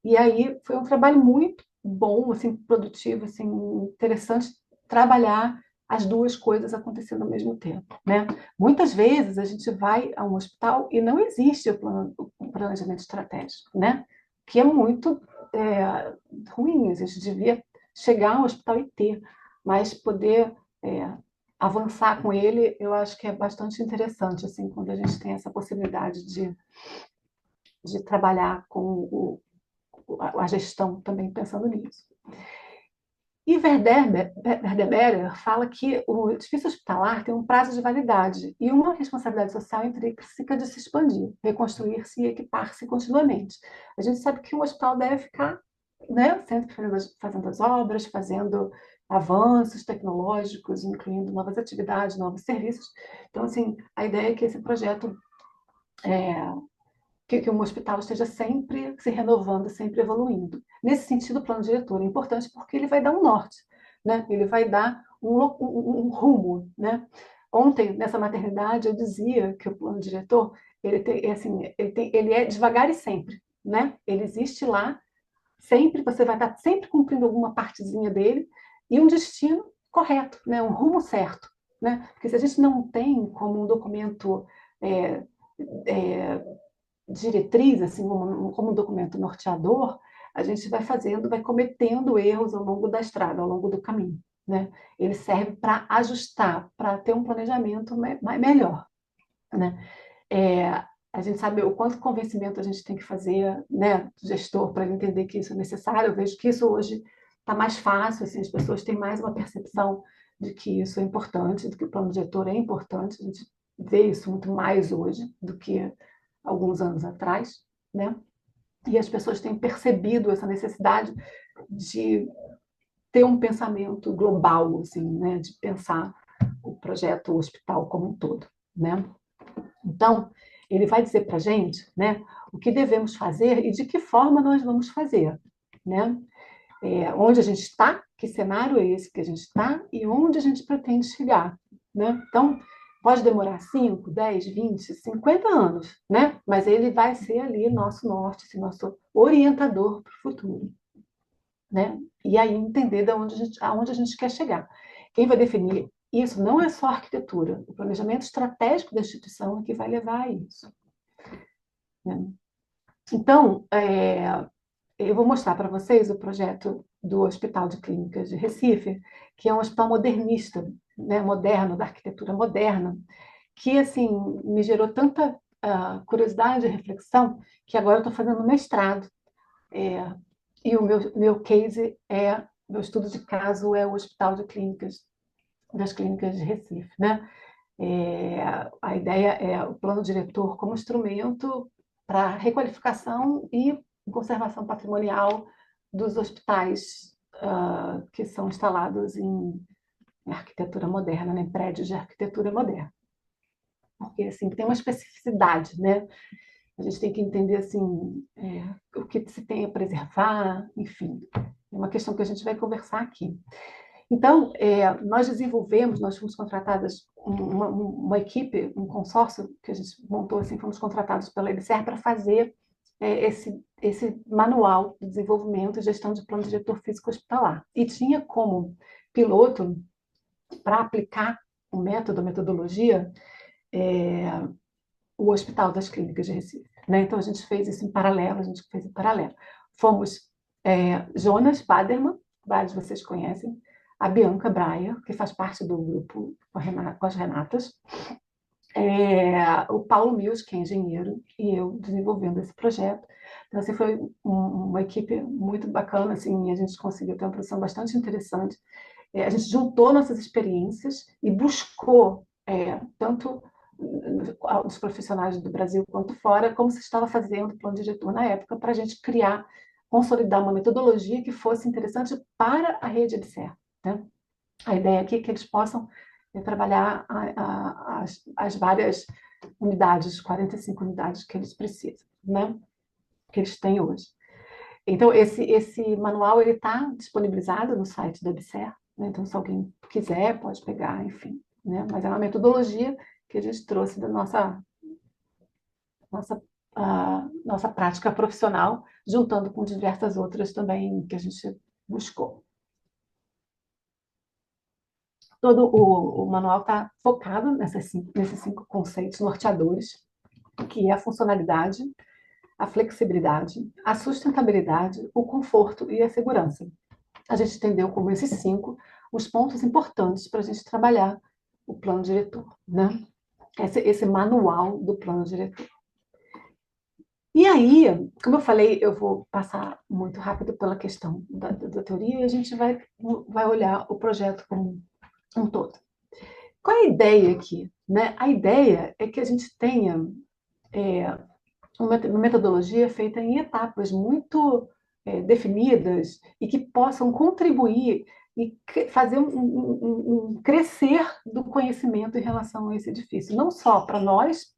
E aí foi um trabalho muito bom, assim, produtivo, assim, interessante trabalhar as 2 coisas acontecendo ao mesmo tempo, né? Muitas vezes a gente vai a um hospital e não existe o planejamento estratégico, né? Que é muito ruim. A gente devia chegar ao hospital e ter, mas poder avançar com ele, eu acho que é bastante interessante, assim, quando a gente tem essa possibilidade de trabalhar com a gestão também pensando nisso. E Werder fala que o edifício hospitalar tem um prazo de validade e uma responsabilidade social intrínseca de se expandir, reconstruir-se e equipar-se continuamente. A gente sabe que um hospital deve ficar, né, sempre fazendo as obras, fazendo avanços tecnológicos, incluindo novas atividades, novos serviços. Então, assim, a ideia é que esse projeto que um hospital esteja sempre se renovando, sempre evoluindo. Nesse sentido, o plano diretor é importante porque ele vai dar um norte, né? Ele vai dar um rumo, né? Ontem, nessa maternidade, eu dizia que o plano diretor ele é devagar e sempre, né? Ele existe lá, sempre você vai estar sempre cumprindo alguma partezinha dele e um destino correto, né? Um rumo certo, né? Porque se a gente não tem como um documento diretriz, assim, como um documento norteador, a gente vai cometendo erros ao longo da estrada, ao longo do caminho, né? Ele serve para ajustar, para ter um planejamento melhor, né? É, a gente sabe o quanto convencimento a gente tem que fazer, né, do gestor para ele entender que isso é necessário. Eu vejo que isso hoje está mais fácil, assim, as pessoas têm mais uma percepção de que isso é importante, de que o plano diretor é importante. A gente vê isso muito mais hoje do que alguns anos atrás, né? E as pessoas têm percebido essa necessidade de ter um pensamento global, assim, né, de pensar o projeto hospital como um todo, né? Então, ele vai dizer para a gente, né, o que devemos fazer e de que forma nós vamos fazer, né? Onde a gente está, que cenário é esse que a gente está e onde a gente pretende chegar, né? Então, pode demorar 5, 10, 20, 50 anos, né? Mas ele vai ser ali nosso norte, esse nosso orientador para o futuro, né? E aí entender aonde a gente quer chegar. Quem vai definir isso não é só a arquitetura, o planejamento estratégico da instituição é que vai levar a isso, né? Então, eu vou mostrar para vocês o projeto do Hospital de Clínicas de Recife, que é um hospital modernista, né, moderno, da arquitetura moderna, que assim me gerou tanta curiosidade e reflexão que agora eu estou fazendo mestrado. E o meu case meu estudo de caso é o Hospital de Clínicas das Clínicas de Recife, né? A ideia é o plano diretor como instrumento para requalificação e conservação patrimonial dos hospitais que são instalados em arquitetura moderna, né, em prédios de arquitetura moderna. Porque assim, tem uma especificidade, né? A gente tem que entender assim, o que se tem a preservar, enfim. É uma questão que a gente vai conversar aqui. Então, nós fomos contratadas, uma equipe, um consórcio que a gente montou, assim, fomos contratados pela EBSER para fazer esse manual de desenvolvimento e gestão de plano diretor físico hospitalar. E tinha como piloto, para aplicar o método, a metodologia, o Hospital das Clínicas de Recife, né? Então, a gente fez isso em paralelo, Fomos Jonas Baderman, vários de vocês conhecem, a Bianca Braia, que faz parte do grupo com as Renatas, o Paulo Mills, que é engenheiro, e eu desenvolvendo esse projeto. Então, assim, foi uma equipe muito bacana, assim, e a gente conseguiu ter uma produção bastante interessante. A gente juntou nossas experiências e buscou tanto os profissionais do Brasil quanto fora, como se estava fazendo o plano diretor na época, para a gente consolidar uma metodologia que fosse interessante para a rede EBSER, né? A ideia aqui é que eles possam trabalhar as várias unidades, 45 unidades que eles precisam, né? Que eles têm hoje. Então, esse manual está disponibilizado no site da EBSER, né? Então, se alguém quiser, pode pegar, enfim, né? Mas é uma metodologia que a gente trouxe da nossa prática profissional, juntando com diversas outras também que a gente buscou. Todo o manual está focado nesses 5 conceitos norteadores, que é a funcionalidade, a flexibilidade, a sustentabilidade, o conforto e a segurança. A gente entendeu como esses 5 os pontos importantes para a gente trabalhar o plano diretor, né? Esse manual do plano diretor. E aí, como eu falei, eu vou passar muito rápido pela questão da teoria e a gente vai olhar o projeto como um todo. Qual é a ideia aqui, né? A ideia é que a gente tenha uma metodologia feita em etapas muito definidas e que possam contribuir e fazer um crescer do conhecimento em relação a esse edifício, não só para nós,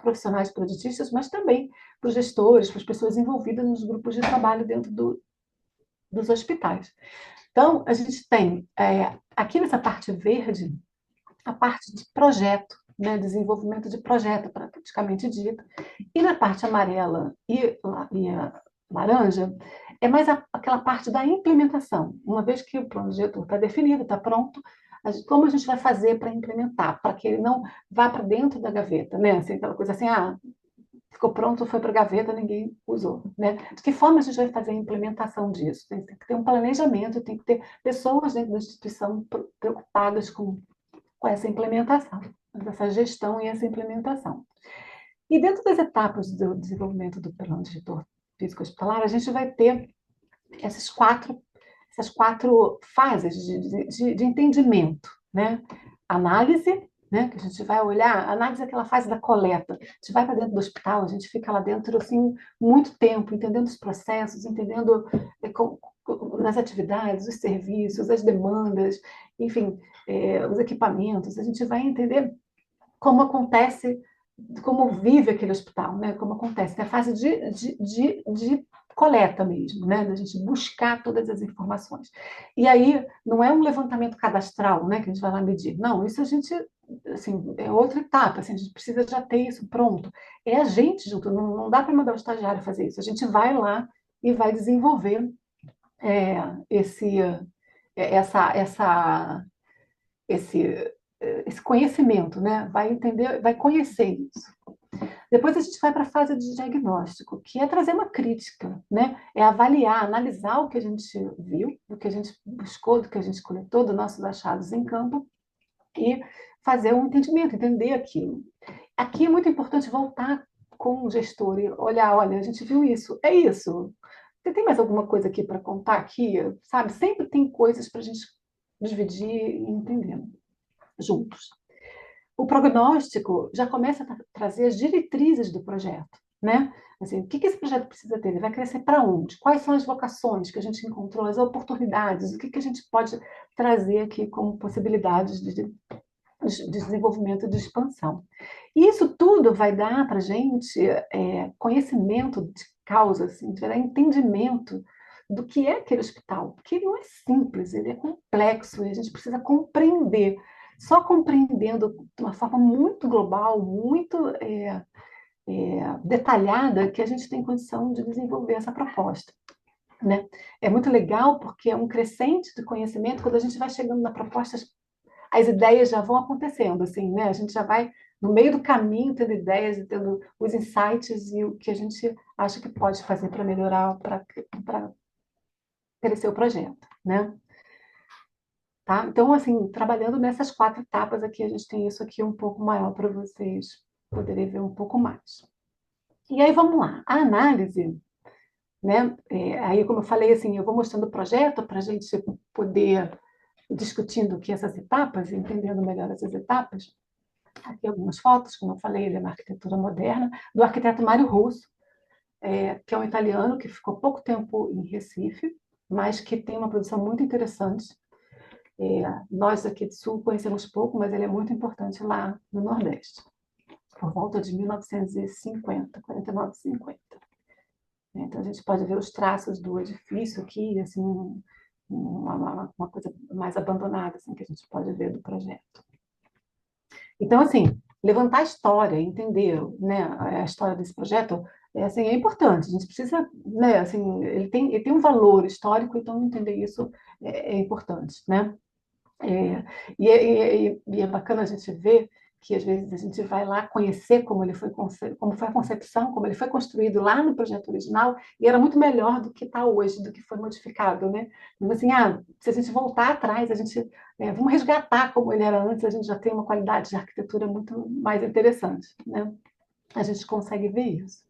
profissionais projetistas, mas também para os gestores, para as pessoas envolvidas nos grupos de trabalho dentro dos hospitais. Então, a gente tem aqui nessa parte verde a parte de projeto, né, desenvolvimento de projeto, praticamente dito, e na parte amarela e a laranja é mais aquela parte da implementação. Uma vez que o plano diretor está definido, está pronto, como a gente vai fazer para implementar, para que ele não vá para dentro da gaveta, né? Assim, aquela coisa assim, ficou pronto, foi para a gaveta, ninguém usou, né? De que forma a gente vai fazer a implementação disso? Tem que ter um planejamento, tem que ter pessoas dentro da instituição preocupadas com essa implementação, essa gestão e essa implementação. E dentro das etapas do desenvolvimento do plano diretor físico hospitalar, a gente vai ter essas quatro fases de entendimento, né? Análise, né? Que a gente vai olhar, análise é aquela fase da coleta. A gente vai para dentro do hospital, a gente fica lá dentro assim muito tempo, entendendo os processos, entendendo nas atividades, os serviços, as demandas, enfim, os equipamentos. A gente vai entender como acontece, como vive aquele hospital, né? Como acontece, é a fase de coleta mesmo, né? Da gente buscar todas as informações. E aí não é um levantamento cadastral, né? Que a gente vai lá medir. Não, isso a gente, assim, é outra etapa. Assim, a gente precisa já ter isso pronto. É a gente junto. Não dá para mandar o estagiário fazer isso. A gente vai lá e vai desenvolver é, esse, essa, esse, esse conhecimento, né? Vai entender, vai conhecer isso. Depois a gente vai para a fase de diagnóstico, que é trazer uma crítica, né? É avaliar, analisar o que a gente viu, do que a gente buscou, do que a gente coletou, dos nossos achados em campo e fazer um entendimento, entender aquilo. Aqui é muito importante voltar com o gestor e olhar, olha, a gente viu isso, é isso. Você tem mais alguma coisa aqui para contar aqui? Sabe, sempre tem coisas para a gente dividir e entender juntos. O prognóstico já começa a trazer as diretrizes do projeto, né? Assim, o que esse projeto precisa ter? Ele vai crescer para onde? Quais são as vocações que a gente encontrou, as oportunidades? O que a gente pode trazer aqui como possibilidades de desenvolvimento e de expansão? E isso tudo vai dar para a gente conhecimento de causa, assim, vai dar entendimento do que é aquele hospital, porque não é simples, ele é complexo e a gente precisa compreender. Só compreendendo de uma forma muito global, muito detalhada, que a gente tem condição de desenvolver essa proposta. Né? É muito legal porque é um crescente de conhecimento, quando a gente vai chegando na proposta, as ideias já vão acontecendo, assim, né? A gente já vai no meio do caminho tendo ideias e tendo os insights e o que a gente acha que pode fazer para melhorar, para crescer o projeto, né? Tá? Então, assim, trabalhando nessas 4 etapas aqui, a gente tem isso aqui um pouco maior para vocês poderem ver um pouco mais. E aí, vamos lá. A análise, né? Aí, como eu falei, assim, eu vou mostrando o projeto para a gente poder ir discutindo aqui essas etapas, entendendo melhor essas etapas. Aqui algumas fotos, como eu falei, ele é uma arquitetura moderna, do arquiteto Mário Russo, que é um italiano que ficou pouco tempo em Recife, mas que tem uma produção muito interessante. Nós aqui do Sul conhecemos pouco, mas ele é muito importante lá no Nordeste, por volta de 1950, 49, 50. Então a gente pode ver os traços do edifício aqui, assim, uma coisa mais abandonada, assim, que a gente pode ver do projeto. Então, assim, levantar a história, entender, né, a história desse projeto, assim, é importante. A gente precisa, né, assim, ele tem um valor histórico, então entender isso é importante, né? E é bacana a gente ver que às vezes a gente vai lá conhecer como foi a concepção, como ele foi construído lá no projeto original, e era muito melhor do que está hoje, do que foi modificado, né? Então, assim, se a gente voltar atrás, vamos resgatar como ele era antes, a gente já tem uma qualidade de arquitetura muito mais interessante, né? A gente consegue ver isso.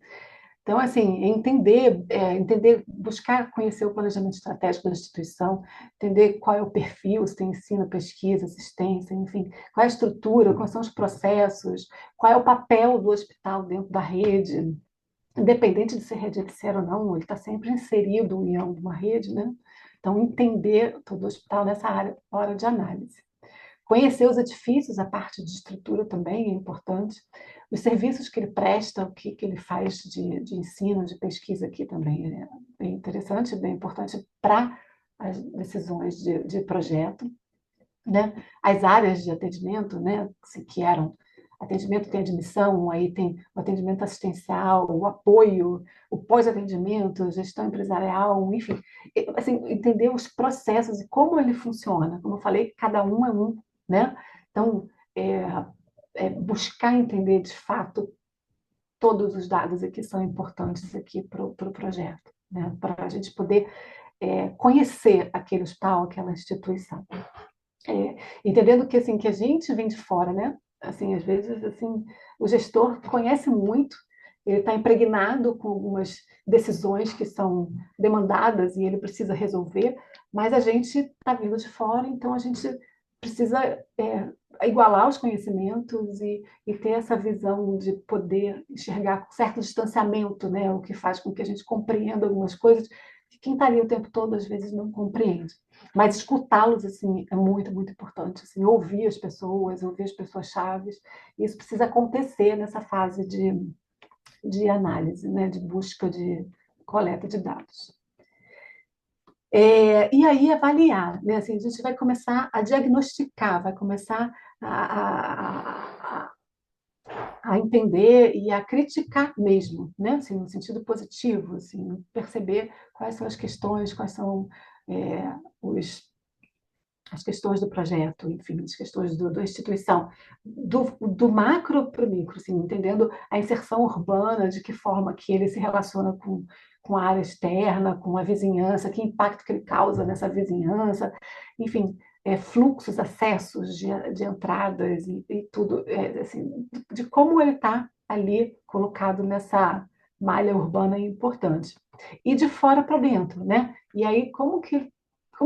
Então, assim, entender, buscar conhecer o planejamento estratégico da instituição, entender qual é o perfil, se tem ensino, pesquisa, assistência, enfim, qual é a estrutura, quais são os processos, qual é o papel do hospital dentro da rede, independente de ser rede EPSER ou não, ele está sempre inserido em alguma rede, né? Então, entender todo o hospital nessa área, hora de análise. Conhecer os edifícios, a parte de estrutura também é importante. Os serviços que ele presta, o que ele faz de ensino, de pesquisa aqui também é bem interessante, bem importante para as decisões de projeto. Né? As áreas de atendimento, né, que eram atendimento tem admissão, aí tem o atendimento assistencial, o apoio, o pós-atendimento, gestão empresarial, enfim, assim, entender os processos e como ele funciona. Como eu falei, cada um é um, né? Então, buscar entender de fato todos os dados aqui são importantes aqui para o projeto, né? Para a gente poder conhecer aquele hospital, aquela instituição. Entendendo que assim que a gente vem de fora, né? Assim, às vezes assim, o gestor conhece muito, ele está impregnado com algumas decisões que são demandadas e ele precisa resolver, mas a gente está vindo de fora, então a gente precisa igualar os conhecimentos e ter essa visão de poder enxergar com certo distanciamento, né? O que faz com que a gente compreenda algumas coisas que quem está ali o tempo todo às vezes não compreende. Mas escutá-los assim é muito, muito importante, assim, ouvir as pessoas chaves. Isso precisa acontecer nessa fase de análise, né, de busca de coleta de dados. E aí avaliar, né? Assim, a gente vai começar a diagnosticar, vai começar a entender e a criticar mesmo, né? Assim, no sentido positivo, assim, perceber quais são as questões, quais são as questões do projeto, enfim, as questões da instituição, do macro para o micro, assim, entendendo a inserção urbana, de que forma que ele se relaciona com a área externa, com a vizinhança, que impacto que ele causa nessa vizinhança, enfim, fluxos, acessos de entradas e tudo, assim, de como ele está ali colocado nessa malha urbana importante. E de fora para dentro, né? E aí, como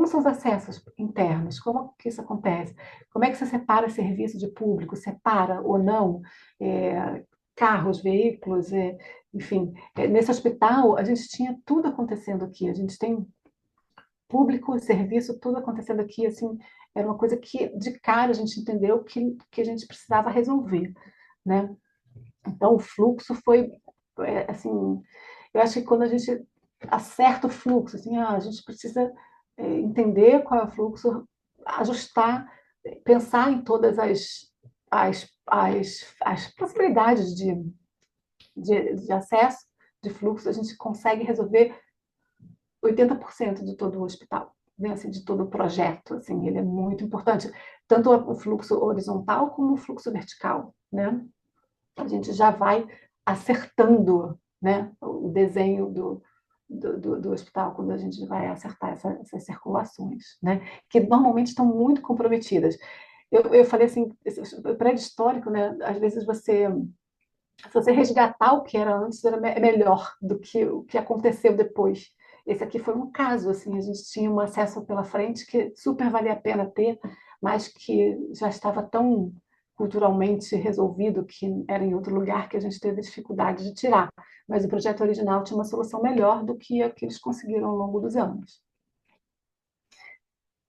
são os acessos internos? Como que isso acontece? Como é que você separa serviço de público? Separa ou não? Carros, veículos, enfim. Nesse hospital, a gente tinha tudo acontecendo aqui. A gente tem público, serviço, tudo acontecendo aqui. Assim, era uma coisa que, de cara, a gente entendeu que a gente precisava resolver, né? Então, o fluxo foi, assim, eu acho que quando a gente acerta o fluxo, assim, a gente precisa entender qual é o fluxo, ajustar, pensar em todas as possibilidades de acesso, de fluxo, a gente consegue resolver 80% de todo o hospital, né? Assim, de todo o projeto. Assim, ele é muito importante, tanto o fluxo horizontal como o fluxo vertical, né? A gente já vai acertando, né, o desenho do hospital quando a gente vai acertar essas circulações, né, que normalmente estão muito comprometidas. Eu falei assim, prédio histórico, né, às vezes se você resgatar o que era antes, era melhor do que o que aconteceu depois. Esse aqui foi um caso, assim, a gente tinha um acesso pela frente que super valia a pena ter, mas que já estava tão culturalmente resolvido que era em outro lugar que a gente teve dificuldade de tirar. Mas o projeto original tinha uma solução melhor do que a que eles conseguiram ao longo dos anos.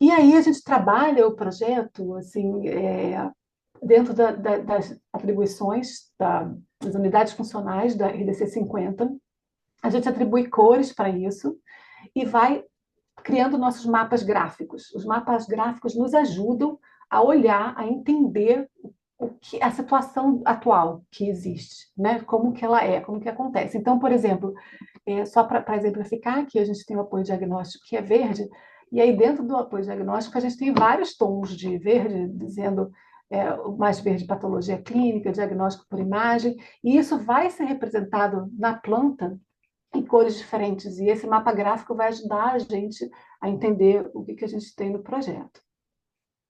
E aí a gente trabalha o projeto assim, dentro das atribuições das unidades funcionais da RDC 50. A gente atribui cores para isso e vai criando nossos mapas gráficos. Os mapas gráficos nos ajudam a olhar, a entender a situação atual que existe, né? Como que ela é, como que acontece. Então, por exemplo, só para exemplificar, aqui a gente tem o apoio diagnóstico que é verde, e aí dentro do apoio diagnóstico a gente tem vários tons de verde, dizendo o mais verde patologia clínica, diagnóstico por imagem, e isso vai ser representado na planta em cores diferentes, e esse mapa gráfico vai ajudar a gente a entender o que a gente tem no projeto.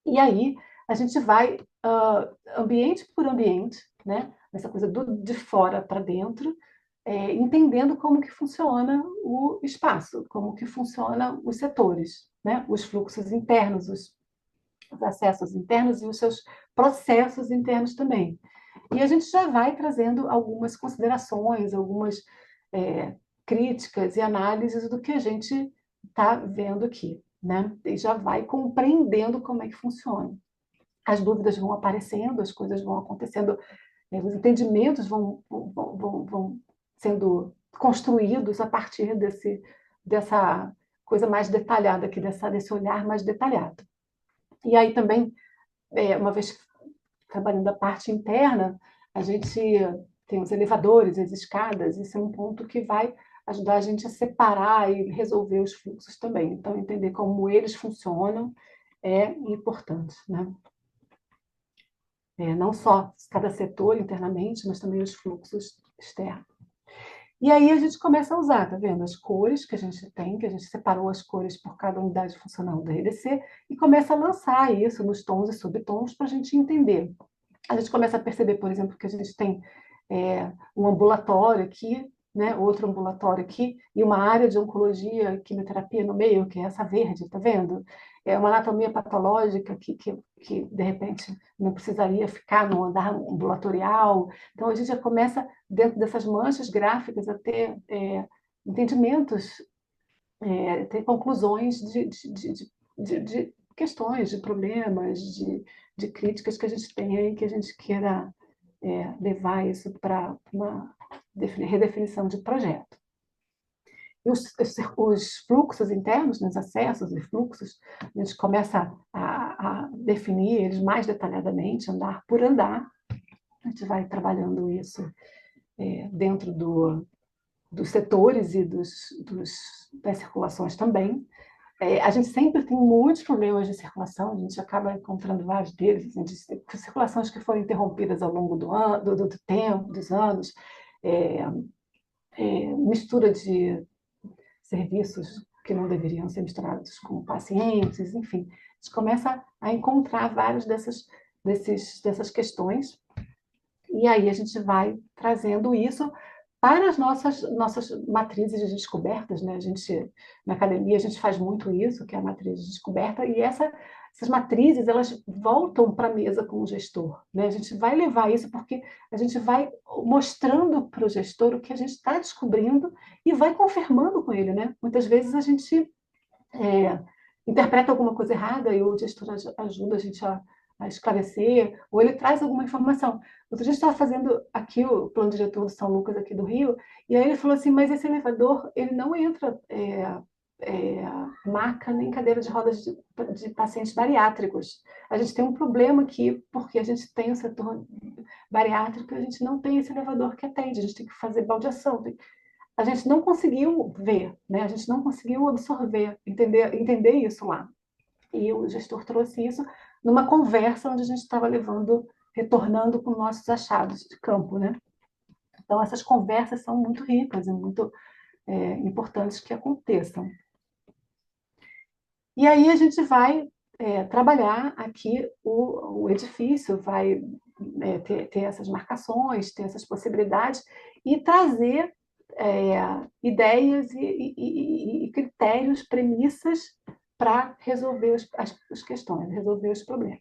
E aí a gente vai ambiente por ambiente, né? Essa coisa de fora para dentro, entendendo como que funciona o espaço, como que funcionam os setores, né? Os fluxos internos, os acessos internos e os seus processos internos também. E a gente já vai trazendo algumas considerações, algumas críticas e análises do que a gente está vendo aqui, né? E já vai compreendendo como é que funciona. As dúvidas vão aparecendo, as coisas vão acontecendo, os entendimentos vão sendo construídos a partir dessa coisa mais detalhada aqui, desse olhar mais detalhado. E aí também, uma vez trabalhando a parte interna, a gente tem os elevadores, as escadas, isso é um ponto que vai ajudar a gente a separar e resolver os fluxos também. Então, entender como eles funcionam é importante, né? Não só cada setor internamente, mas também os fluxos externos. E aí a gente começa a usar, tá vendo? As cores que a gente tem, que a gente separou as cores por cada unidade funcional da RDC, e começa a lançar isso nos tons e subtons para a gente entender. A gente começa a perceber, por exemplo, que a gente tem um ambulatório aqui, né, outro ambulatório aqui, e uma área de oncologia e quimioterapia no meio, que é essa verde, tá vendo? É uma anatomia patológica que de repente, não precisaria ficar no andar ambulatorial. Então, a gente já começa, dentro dessas manchas gráficas, a ter entendimentos, ter conclusões de questões, de problemas, de críticas que a gente tem aí, que a gente queira levar isso para uma redefinição de projeto. E os fluxos internos, os acessos e fluxos, a gente começa a definir eles mais detalhadamente, andar por andar. A gente vai trabalhando isso dentro dos setores e das circulações também. A gente sempre tem muitos problemas de circulação, a gente acaba encontrando vários deles, assim, de circulações que foram interrompidas ao longo do tempo, dos anos, mistura de serviços que não deveriam ser misturados com pacientes, enfim. A gente começa a encontrar várias dessas questões, e aí a gente vai trazendo isso para as nossas matrizes de descobertas, né? Na academia, a gente faz muito isso, que é a matriz de descoberta, e essas matrizes, elas voltam para a mesa com o gestor, né? A gente vai levar isso porque a gente vai mostrando para o gestor o que a gente está descobrindo e vai confirmando com ele, né? Muitas vezes a gente interpreta alguma coisa errada e o gestor ajuda a gente a esclarecer, ou ele traz alguma informação. Outro dia estava fazendo aqui o plano diretor do São Lucas, aqui do Rio, e aí ele falou assim, mas esse elevador, ele não entra maca nem cadeira de rodas de pacientes bariátricos. A gente tem um problema aqui, porque a gente tem o setor bariátrico, a gente não tem esse elevador que atende, a gente tem que fazer baldeação. A gente não conseguiu ver, né? A gente não conseguiu absorver, entender isso lá. E o gestor trouxe isso numa conversa onde a gente estava retornando com nossos achados de campo, né? Então, essas conversas são muito ricas e muito importantes que aconteçam. E aí a gente vai trabalhar aqui o edifício, vai ter essas marcações, ter essas possibilidades e trazer ideias e critérios, premissas para resolver as questões, resolver os problemas.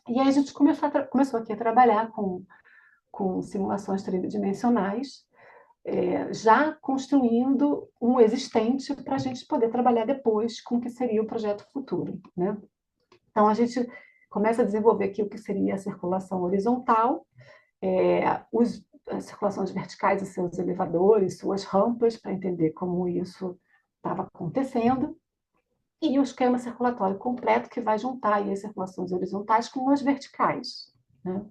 E aí a gente começou aqui a trabalhar com simulações tridimensionais, já construindo um existente para a gente poder trabalhar depois com o que seria o projeto futuro, né? Então, a gente começa a desenvolver aqui o que seria a circulação horizontal, as circulações verticais e seus elevadores, suas rampas, para entender como isso estava acontecendo, e o esquema circulatório completo, que vai juntar aí as circulações horizontais com as verticais, né?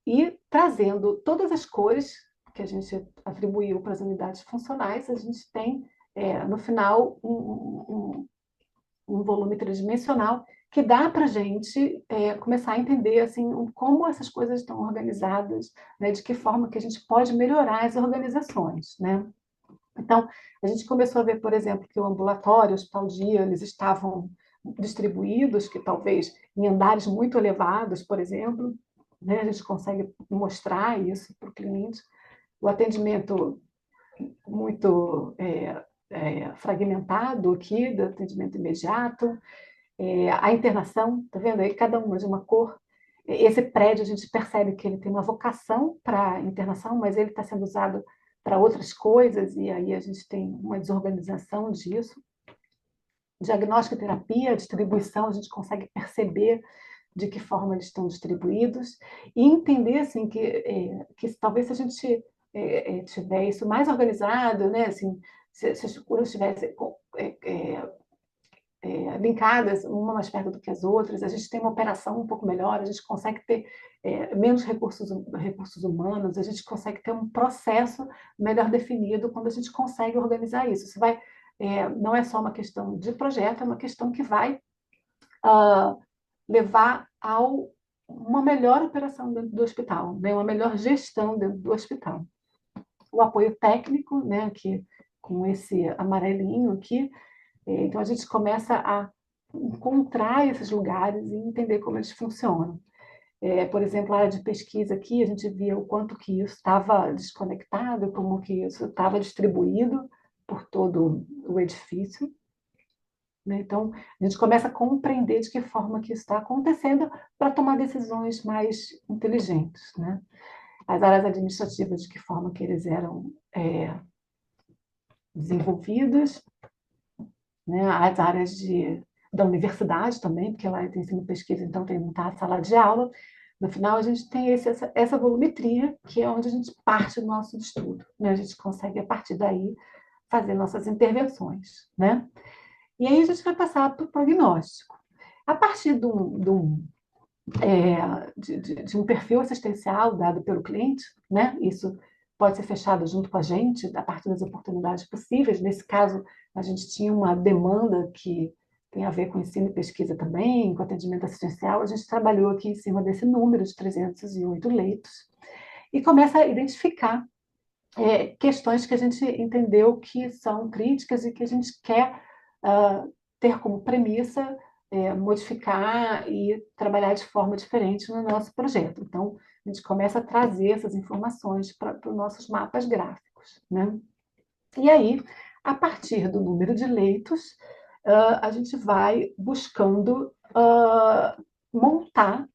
E trazendo todas as cores que a gente atribuiu para as unidades funcionais, a gente tem, no final, um volume tridimensional que dá para a gente começar a entender assim, como essas coisas estão organizadas, né, de que forma que a gente pode melhorar as organizações, né? Então, a gente começou a ver, por exemplo, que o ambulatório, o hospital dia, eles estavam distribuídos, que talvez em andares muito elevados, por exemplo, né, a gente consegue mostrar isso para o cliente. O atendimento muito fragmentado aqui, do atendimento imediato, a internação, tá vendo aí? Cada uma de uma cor. Esse prédio, a gente percebe que ele tem uma vocação para internação, mas ele está sendo usado para outras coisas, e aí a gente tem uma desorganização disso. Diagnóstico e terapia, distribuição, a gente consegue perceber de que forma eles estão distribuídos, e entender assim, que talvez se a gente tiver isso mais organizado, né, assim, se as coisas estivessem linkadas, uma mais perto do que as outras, a gente tem uma operação um pouco melhor, a gente consegue ter menos recursos humanos, a gente consegue ter um processo melhor definido quando a gente consegue organizar isso. Não é só uma questão de projeto, é uma questão que vai levar a uma melhor operação dentro do hospital, né? Uma melhor gestão dentro do hospital. O apoio técnico, né, aqui, com esse amarelinho aqui, então a gente começa a encontrar esses lugares e entender como eles funcionam. Por exemplo, a área de pesquisa aqui, a gente via o quanto que isso estava desconectado, como que isso estava distribuído por todo o edifício. Né? Então, a gente começa a compreender de que forma que isso está acontecendo para tomar decisões mais inteligentes. Né? As áreas administrativas, de que forma que eles eram desenvolvidos, né? As áreas da universidade também, porque lá tem ensino e pesquisa, então tem muita sala de aula. No final, a gente tem essa volumetria, que é onde a gente parte do nosso estudo. Né? A gente consegue, a partir daí, fazer nossas intervenções. Né? E aí a gente vai passar para o prognóstico. A partir de um perfil assistencial dado pelo cliente, né? Isso pode ser fechado junto com a gente, a partir das oportunidades possíveis. Nesse caso, a gente tinha uma demanda que tem a ver com ensino e pesquisa também, com atendimento assistencial. A gente trabalhou aqui em cima desse número de 308 leitos e começa a identificar questões que a gente entendeu que são críticas e que a gente quer ter como premissa modificar e trabalhar de forma diferente no nosso projeto. Então, a gente começa a trazer essas informações para os nossos mapas gráficos. Né? E aí, a partir do número de leitos, a gente vai buscando montar,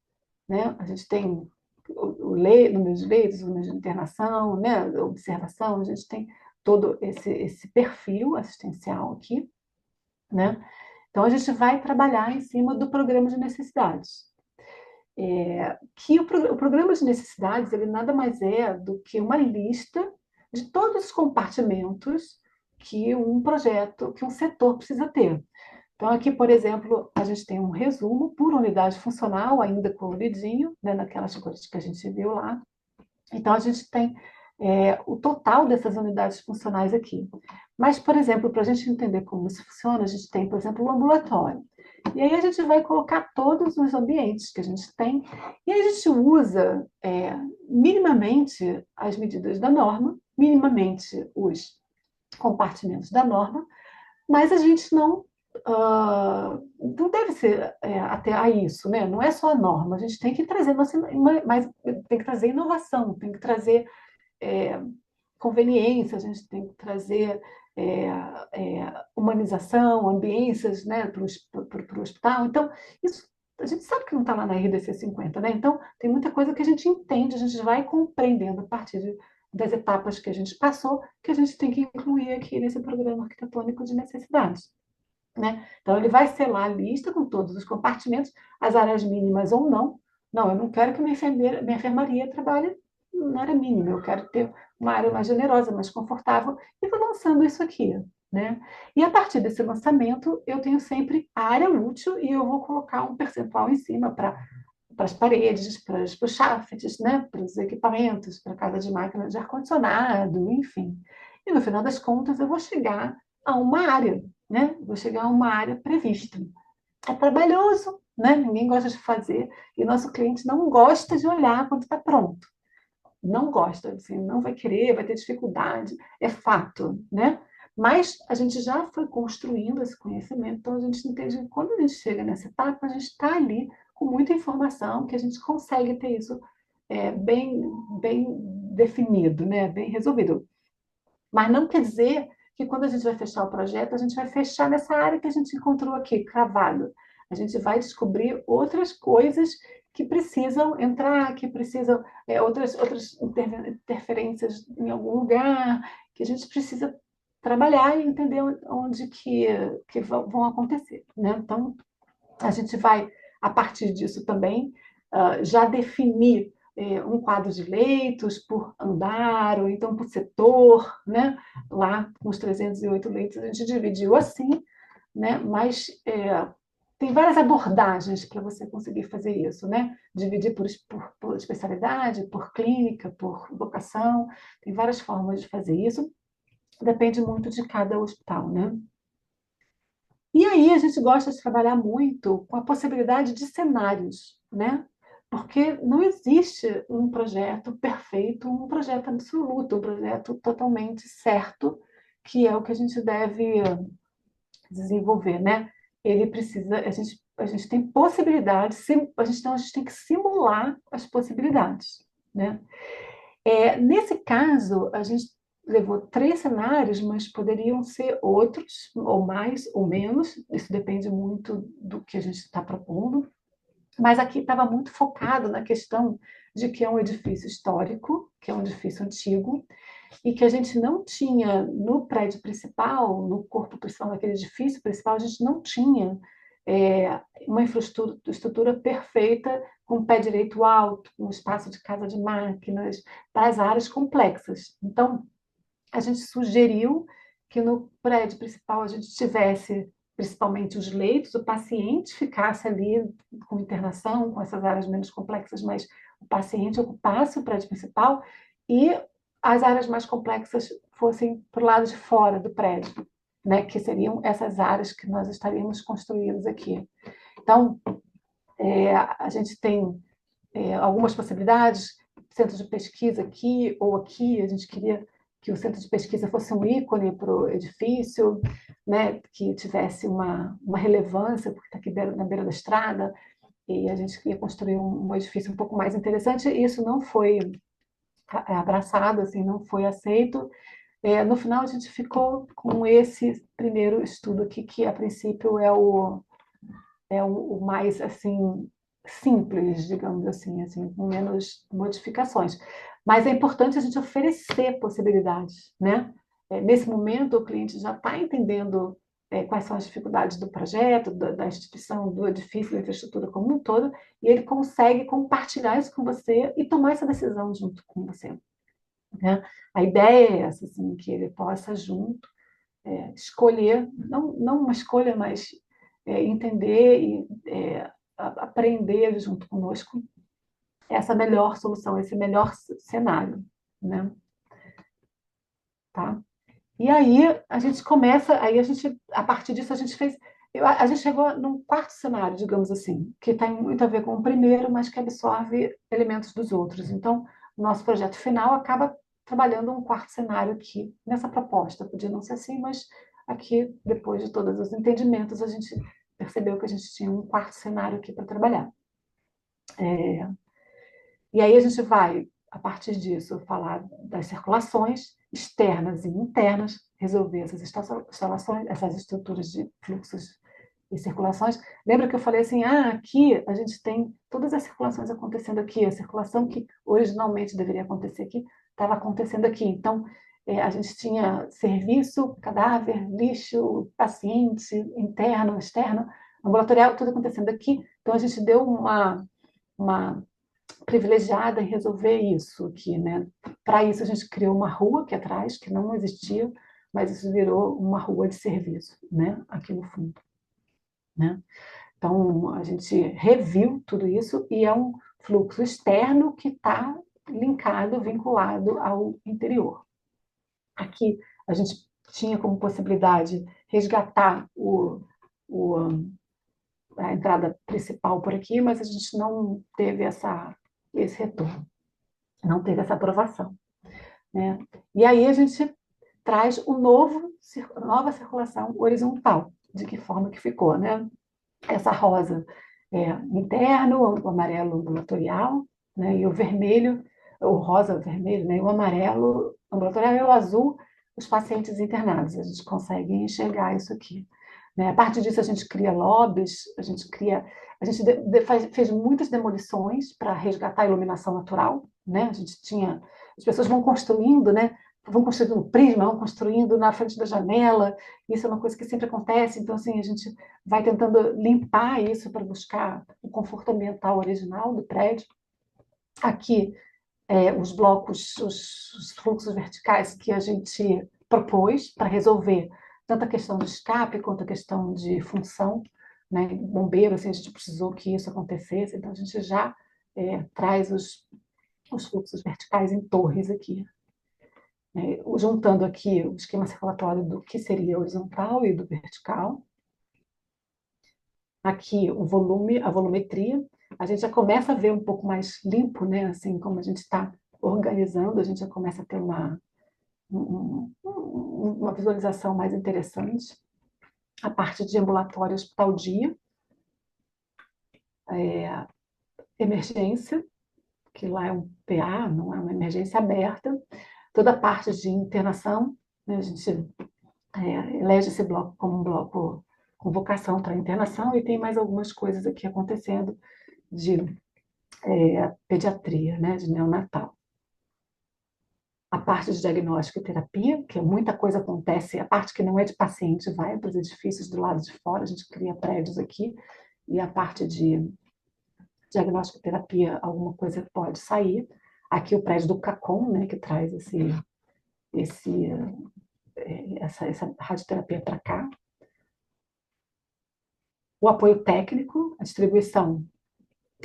né? A gente tem o número de leitos, o número de internação, né? Observação, a gente tem todo esse perfil assistencial aqui. Né? Então, a gente vai trabalhar em cima do programa de necessidades. Que o programa de necessidades, ele nada mais é do que uma lista de todos os compartimentos que um projeto, que um setor precisa ter. Então, aqui, por exemplo, a gente tem um resumo por unidade funcional, ainda coloridinho, né, naquelas cores que a gente viu lá. Então, a gente tem o total dessas unidades funcionais aqui. Mas, por exemplo, para a gente entender como isso funciona, a gente tem, por exemplo, o ambulatório. E aí a gente vai colocar todos os ambientes que a gente tem, e aí a gente usa minimamente as medidas da norma, minimamente os compartimentos da norma, mas a gente não deve ser até a isso, né? Não é só a norma, a gente tem que trazer mas tem que trazer inovação, tem que trazer conveniência, a gente tem que trazer humanização, ambiências, né, para o hospital. Então, isso a gente sabe que não está lá na RDC 50, né? Então, tem muita coisa que a gente entende, a gente vai compreendendo a partir das etapas que a gente passou, que a gente tem que incluir aqui nesse programa arquitetônico de necessidades. Né? Então, ele vai selar a lista com todos os compartimentos, as áreas mínimas ou não. Não, eu não quero que minha enfermaria trabalhe na área mínima, eu quero ter uma área mais generosa, mais confortável, e vou lançando isso aqui. Né? E a partir desse lançamento, eu tenho sempre a área útil e eu vou colocar um percentual em cima para as paredes, para os shafts, né? Para os equipamentos, para a casa de máquina de ar-condicionado, enfim. E no final das contas, eu vou chegar a uma área, né? Vou chegar a uma área prevista. É trabalhoso, né? Ninguém gosta de fazer e nosso cliente não gosta de olhar quando está pronto. Não gosta, assim, não vai querer, vai ter dificuldade, é fato, né? Mas a gente já foi construindo esse conhecimento, então a gente entende que quando a gente chega nessa etapa, a gente está ali com muita informação, que a gente consegue ter isso bem definido, né? Bem resolvido. Mas não quer dizer que quando a gente vai fechar o projeto, a gente vai fechar nessa área que a gente encontrou aqui, cravado. A gente vai descobrir outras coisas que precisam entrar, que precisam outras interferências em algum lugar, que a gente precisa trabalhar e entender onde que vão acontecer. Né? Então, a gente vai, a partir disso também, já definir um quadro de leitos por andar, ou então por setor, né? Lá, com os 308 leitos, a gente dividiu assim, né? Mas tem várias abordagens para você conseguir fazer isso, né? Dividir por especialidade, por clínica, por vocação, tem várias formas de fazer isso, depende muito de cada hospital, né? E aí a gente gosta de trabalhar muito com a possibilidade de cenários, né? Porque não existe um projeto perfeito, um projeto absoluto, um projeto totalmente certo, que é o que a gente deve desenvolver, né? Ele precisa, a gente tem possibilidades, a gente tem que simular as possibilidades, né? Nesse caso, a gente levou 3 cenários, mas poderiam ser outros, ou mais ou menos, isso depende muito do que a gente está propondo. Mas aqui estava muito focado na questão de que é um edifício histórico, que é um edifício antigo, e que a gente não tinha no prédio principal, no corpo principal, naquele edifício principal, a gente não tinha uma infraestrutura perfeita, com o pé direito alto, com espaço de casa de máquinas, para as áreas complexas. Então, a gente sugeriu que no prédio principal a gente tivesse principalmente os leitos, o paciente ficasse ali com internação, com essas áreas menos complexas, mas o paciente ocupasse o prédio principal e as áreas mais complexas fossem para o lado de fora do prédio, né, que seriam essas áreas que nós estaríamos construindo aqui. Então, a gente tem algumas possibilidades, centro de pesquisa aqui ou aqui, a gente queria que o centro de pesquisa fosse um ícone para o edifício, né, que tivesse uma relevância, porque está aqui na beira da estrada, e a gente queria construir um edifício um pouco mais interessante, e isso não foi abraçado, assim, não foi aceito. No final, a gente ficou com esse primeiro estudo aqui, que a princípio é o mais assim simples, digamos assim, com menos modificações. Mas é importante a gente oferecer possibilidades, né? Nesse momento, o cliente já está entendendo quais são as dificuldades do projeto, da instituição, do edifício, da infraestrutura como um todo, e ele consegue compartilhar isso com você e tomar essa decisão junto com você, né? A ideia é essa, assim, que ele possa junto escolher, não uma escolha, mas entender e aprender junto conosco essa melhor solução, esse melhor cenário, né? Tá? E aí a gente começa, a partir disso a gente fez, a gente chegou num quarto cenário, digamos assim, que tem muito a ver com o primeiro, mas que absorve elementos dos outros. Então, o nosso projeto final acaba trabalhando um quarto cenário aqui, nessa proposta. Podia não ser assim, mas aqui, depois de todos os entendimentos, a gente percebeu que a gente tinha um quarto cenário aqui para trabalhar. E aí a gente vai, a partir disso, falar das circulações externas e internas, resolver essas instalações, essas estruturas de fluxos e circulações. Lembra que eu falei assim, aqui a gente tem todas as circulações acontecendo aqui, a circulação que originalmente deveria acontecer aqui, estava acontecendo aqui. Então, a gente tinha serviço, cadáver, lixo, paciente, interno, externo, ambulatorial, tudo acontecendo aqui. Então, a gente deu uma privilegiada em resolver isso aqui, né? Para isso a gente criou uma rua aqui atrás, que não existia, mas isso virou uma rua de serviço, né? Aqui no fundo, né? Então a gente reviu tudo isso e é um fluxo externo que está linkado, vinculado ao interior. Aqui a gente tinha como possibilidade resgatar a entrada principal por aqui, mas a gente não teve esse retorno, não teve essa aprovação, né? E aí a gente traz nova circulação horizontal, de que forma que ficou, né? Essa rosa interno, o amarelo ambulatorial, né? E o vermelho, o rosa, o vermelho, né? E o amarelo ambulatorial e o azul, os pacientes internados. A gente consegue enxergar isso aqui, né? A partir disso, a gente cria lobbies, a gente fez muitas demolições para resgatar a iluminação natural, né? As pessoas vão construindo, né? Vão construindo um prisma, vão construindo na frente da janela, isso é uma coisa que sempre acontece, então, assim, a gente vai tentando limpar isso para buscar o conforto ambiental original do prédio. Aqui, os blocos, os fluxos verticais que a gente propôs para resolver tanto a questão do escape quanto a questão de função, né? Bombeiro, assim, a gente precisou que isso acontecesse, então a gente já traz os fluxos verticais em torres aqui, né? Juntando aqui o esquema circulatório do que seria horizontal e do vertical. Aqui o volume, a volumetria, a gente já começa a ver um pouco mais limpo, né? Assim como a gente está organizando, a gente já começa a ter uma visualização mais interessante. A parte de ambulatório hospital-dia, emergência, que lá é um PA, não é uma emergência aberta. Toda a parte de internação, né? A gente elege esse bloco como um bloco com vocação para internação e tem mais algumas coisas aqui acontecendo de pediatria, né? De neonatal. A parte de diagnóstico e terapia, que muita coisa acontece, a parte que não é de paciente vai para os edifícios do lado de fora, a gente cria prédios aqui, e a parte de diagnóstico e terapia, alguma coisa pode sair. Aqui o prédio do CACOM, né, que traz essa radioterapia para cá. O apoio técnico, a distribuição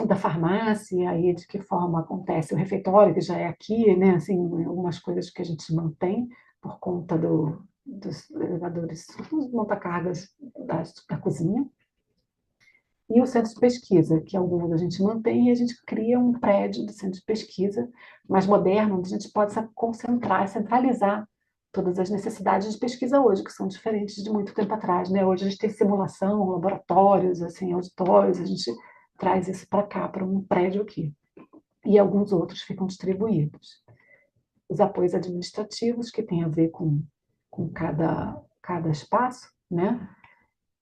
da farmácia, aí de que forma acontece o refeitório, que já é aqui, né, assim, algumas coisas que a gente mantém por conta dos elevadores, dos montacargas da cozinha. E o centro de pesquisa, que alguns a gente mantém, e a gente cria um prédio de centro de pesquisa mais moderno, onde a gente pode concentrar, centralizar todas as necessidades de pesquisa hoje, que são diferentes de muito tempo atrás, né? Hoje a gente tem simulação, laboratórios, assim, auditórios, a gente traz isso para cá, para um prédio aqui. E alguns outros ficam distribuídos. Os apoios administrativos, que tem a ver com cada espaço, né?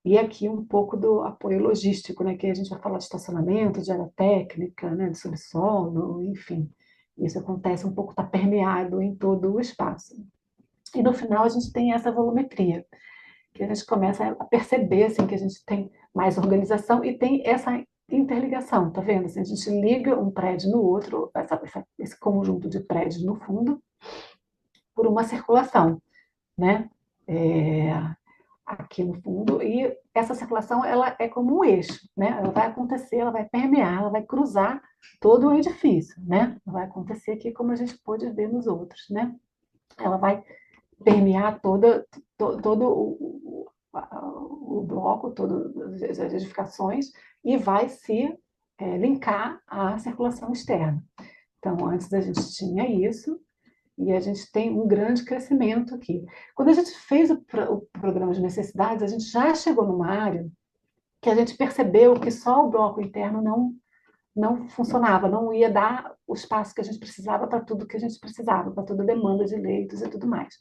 E aqui um pouco do apoio logístico, né? Que a gente vai falar de estacionamento, de área técnica, né? De subsolo, enfim. Isso acontece um pouco, está permeado em todo o espaço. E no final a gente tem essa volumetria, que a gente começa a perceber assim, que a gente tem mais organização e tem essa interligação, tá vendo? Assim, a gente liga um prédio no outro, esse conjunto de prédios no fundo, por uma circulação, né? Aqui no fundo, e essa circulação ela é como um eixo, né? Ela vai acontecer, ela vai permear, ela vai cruzar todo o edifício, né? Vai acontecer aqui como a gente pôde ver nos outros, né? Ela vai permear todo o bloco, todas as edificações, e vai se linkar à circulação externa. Então, antes a gente tinha isso, e a gente tem um grande crescimento aqui. Quando a gente fez o programa de necessidades, a gente já chegou numa área que a gente percebeu que só o bloco interno não funcionava, não ia dar o espaço que a gente precisava para tudo que a gente precisava, para toda a demanda de leitos e tudo mais.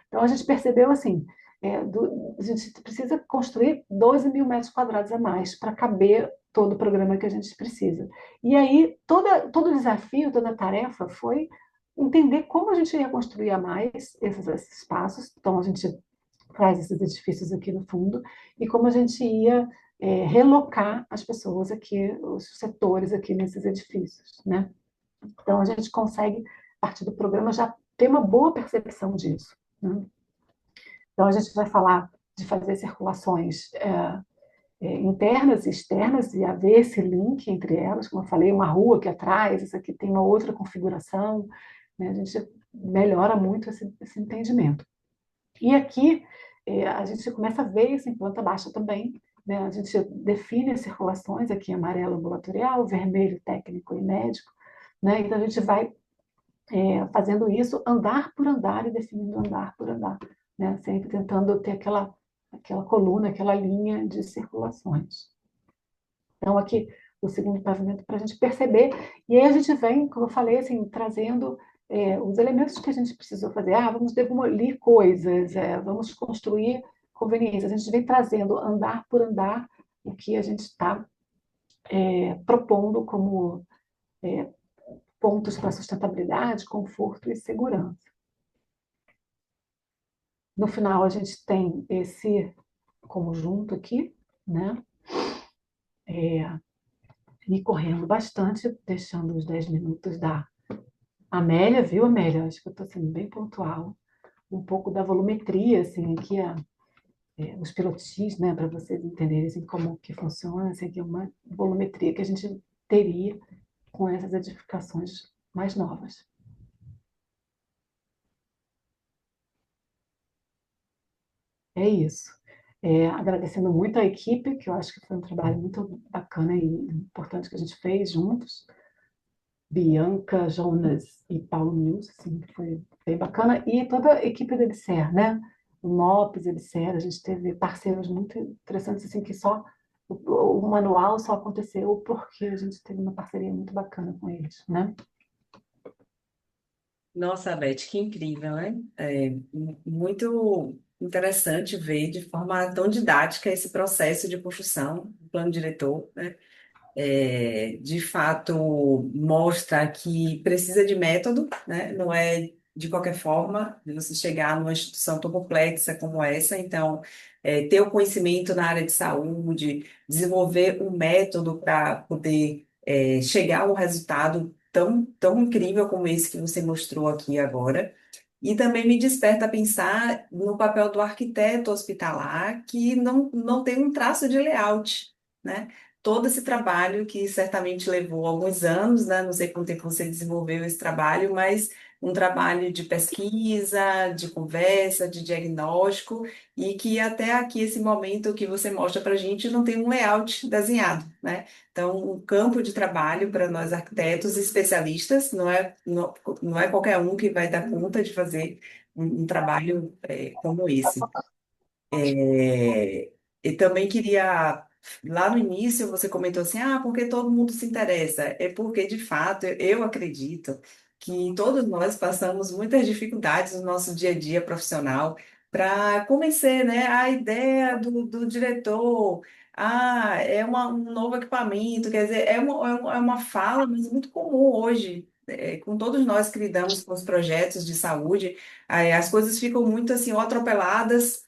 Então, a gente percebeu assim, a gente precisa construir 12 mil metros quadrados a mais para caber todo o programa que a gente precisa. E aí, todo o desafio, toda a tarefa foi entender como a gente ia construir a mais esses espaços. Então, a gente traz esses edifícios aqui no fundo, e como a gente ia relocar as pessoas aqui, os setores aqui nesses edifícios, né? Então, a gente consegue, a partir do programa, já ter uma boa percepção disso, né? Então, a gente vai falar de fazer circulações internas e externas e haver esse link entre elas. Como eu falei, uma rua aqui atrás, essa aqui tem uma outra configuração, né? A gente melhora muito esse entendimento. E aqui a gente começa a ver isso em planta baixa também, né? A gente define as circulações aqui, amarelo ambulatorial, vermelho técnico e médico, né? Então a gente vai fazendo isso andar por andar e definindo andar por andar, né? Sempre tentando ter aquela coluna, aquela linha de circulações. Então aqui o segundo pavimento para a gente perceber, e aí a gente vem, como eu falei, assim, trazendo os elementos que a gente precisou fazer. Vamos demolir coisas, vamos construir conveniências. A gente vem trazendo andar por andar o que a gente está propondo como pontos para sustentabilidade, conforto e segurança. No final, a gente tem esse conjunto aqui, né? E correndo bastante, deixando os 10 minutos da Amélia, viu, Amélia? Acho que eu estou sendo bem pontual. Um pouco da volumetria, assim, aqui os pilotis, né, para vocês entenderem assim, como que funciona, assim, que é uma volumetria que a gente teria com essas edificações mais novas. É isso. Agradecendo muito a equipe, que eu acho que foi um trabalho muito bacana e importante que a gente fez juntos. Bianca, Jonas e Paulo Mills, assim, foi bem bacana. E toda a equipe do Ebicer, né? O Lopes, Ebicer, a gente teve parceiros muito interessantes, assim, que só o manual só aconteceu porque a gente teve uma parceria muito bacana com eles, né? Nossa, Beth, que incrível, né? Muito interessante ver de forma tão didática esse processo de construção do plano diretor, né? De fato mostra que precisa de método, né? Não é de qualquer forma de você chegar numa instituição tão complexa como essa. Então, ter o conhecimento na área de saúde, desenvolver um método para poder chegar a um resultado tão incrível como esse que você mostrou aqui agora. E também me desperta a pensar no papel do arquiteto hospitalar, que não tem um traço de layout, né? Todo esse trabalho que certamente levou alguns anos, né? Não sei quanto tempo você desenvolveu esse trabalho, mas um trabalho de pesquisa, de conversa, de diagnóstico, e que até aqui, esse momento que você mostra para a gente, não tem um layout desenhado, né? Então, um campo de trabalho para nós arquitetos especialistas, não é qualquer um que vai dar conta de fazer um trabalho como esse. E também queria, lá no início você comentou assim, porque todo mundo se interessa. É porque, de fato, eu acredito que todos nós passamos muitas dificuldades no nosso dia a dia profissional para convencer, né, a ideia do diretor. É um novo equipamento, quer dizer, é uma fala, mas muito comum hoje. Com todos nós que lidamos com os projetos de saúde, as coisas ficam muito assim, ou atropeladas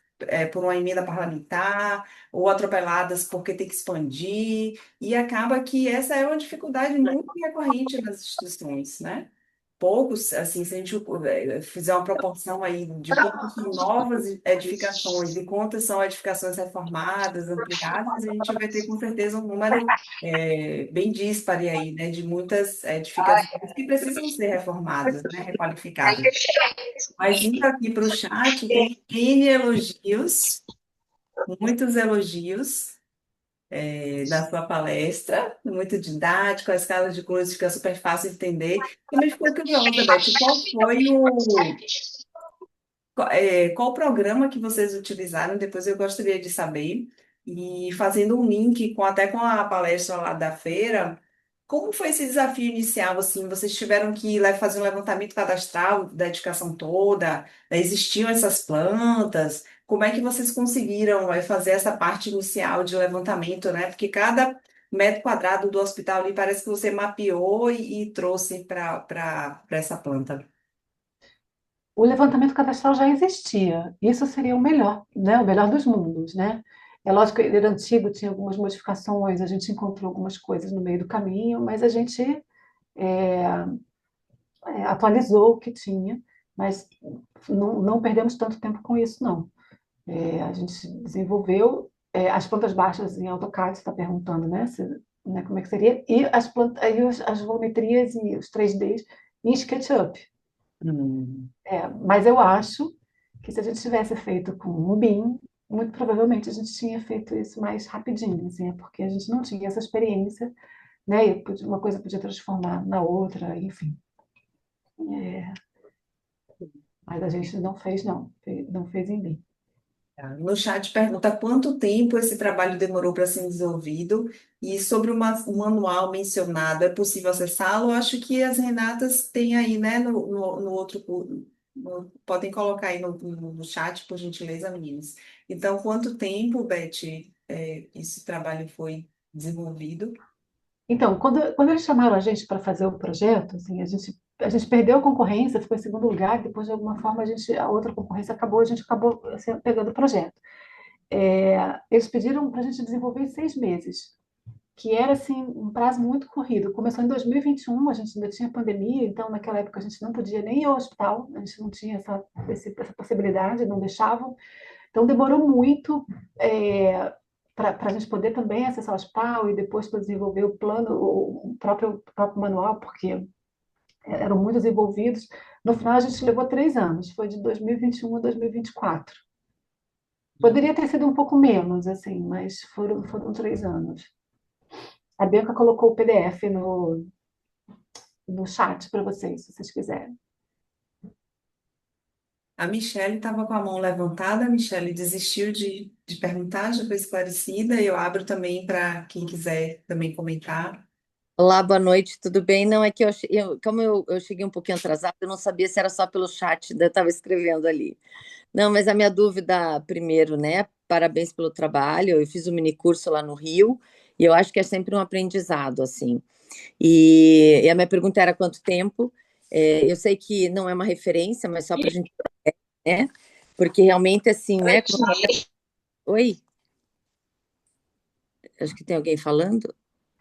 por uma emenda parlamentar, ou atropeladas porque tem que expandir, e acaba que essa é uma dificuldade muito recorrente nas instituições, né? Poucos, assim, se a gente fizer uma proporção aí de quantas são novas edificações e quantas são edificações reformadas, ampliadas, a gente vai ter com certeza um número bem díspare aí, né, de muitas edificações que precisam ser reformadas, né, requalificadas. Mas indo aqui para o chat, tem N elogios, muitos elogios da sua palestra, muito didático, a escala de cores fica super fácil de entender. Também ficou curiosa, Beth, qual o programa que vocês utilizaram? Depois eu gostaria de saber. E fazendo um link até com a palestra lá da feira, como foi esse desafio inicial? Assim, vocês tiveram que ir lá fazer um levantamento cadastral da edificação toda? Existiam essas plantas? Como é que vocês conseguiram fazer essa parte inicial de levantamento, né? Porque cada metro quadrado do hospital ali parece que você mapeou e trouxe para essa planta. O levantamento cadastral já existia. Isso seria o melhor, né? O melhor dos mundos, né? É lógico que ele era antigo, tinha algumas modificações, a gente encontrou algumas coisas no meio do caminho, mas a gente é, atualizou o que tinha, mas não perdemos tanto tempo com isso, não. A gente desenvolveu as plantas baixas em AutoCAD, você está perguntando, né? Né, como é que seria? E as volumetrias e os 3Ds em SketchUp. Hum. Mas eu acho que se a gente tivesse feito com o BIM, muito provavelmente a gente tinha feito isso mais rapidinho, assim, porque a gente não tinha essa experiência, né? E uma coisa podia transformar na outra, enfim. Mas a gente não fez, não. Não fez em BIM. Tá. No chat pergunta quanto tempo esse trabalho demorou para ser desenvolvido e sobre o manual mencionado, é possível acessá-lo? Eu acho que as Renatas têm aí, né, no outro, podem colocar aí no chat, por gentileza, meninas. Então, quanto tempo, Beth, esse trabalho foi desenvolvido? Então, quando eles chamaram a gente para fazer o projeto, assim, a gente perdeu a concorrência, ficou em segundo lugar, depois, de alguma forma, a outra concorrência acabou, a gente acabou assim, pegando o projeto. Eles pediram para a gente desenvolver em 6 meses, que era assim, um prazo muito corrido. Começou em 2021, a gente ainda tinha pandemia, então naquela época a gente não podia nem ir ao hospital, a gente não tinha essa possibilidade, não deixavam. Então, demorou muito para a gente poder também acessar o hospital e depois para desenvolver o plano, o próprio manual, porque eram muitos envolvidos. No final, a gente levou 3 anos, foi de 2021 a 2024. Poderia ter sido um pouco menos, assim, mas foram 3 anos. A Bianca colocou o PDF no chat para vocês, se vocês quiserem. A Michelle estava com a mão levantada, a Michelle desistiu de perguntar, já foi esclarecida. Eu abro também para quem quiser também comentar. Olá, boa noite, tudo bem? Não, é que como eu cheguei um pouquinho atrasada, eu não sabia se era só pelo chat, eu estava escrevendo ali. Não, mas a minha dúvida, primeiro, né? Parabéns pelo trabalho. Eu fiz um mini curso lá no Rio e eu acho que é sempre um aprendizado, assim. E a minha pergunta era quanto tempo? Eu sei que não é uma referência, mas só para a gente, né? Porque realmente, assim, né? Oi, acho que tem alguém falando.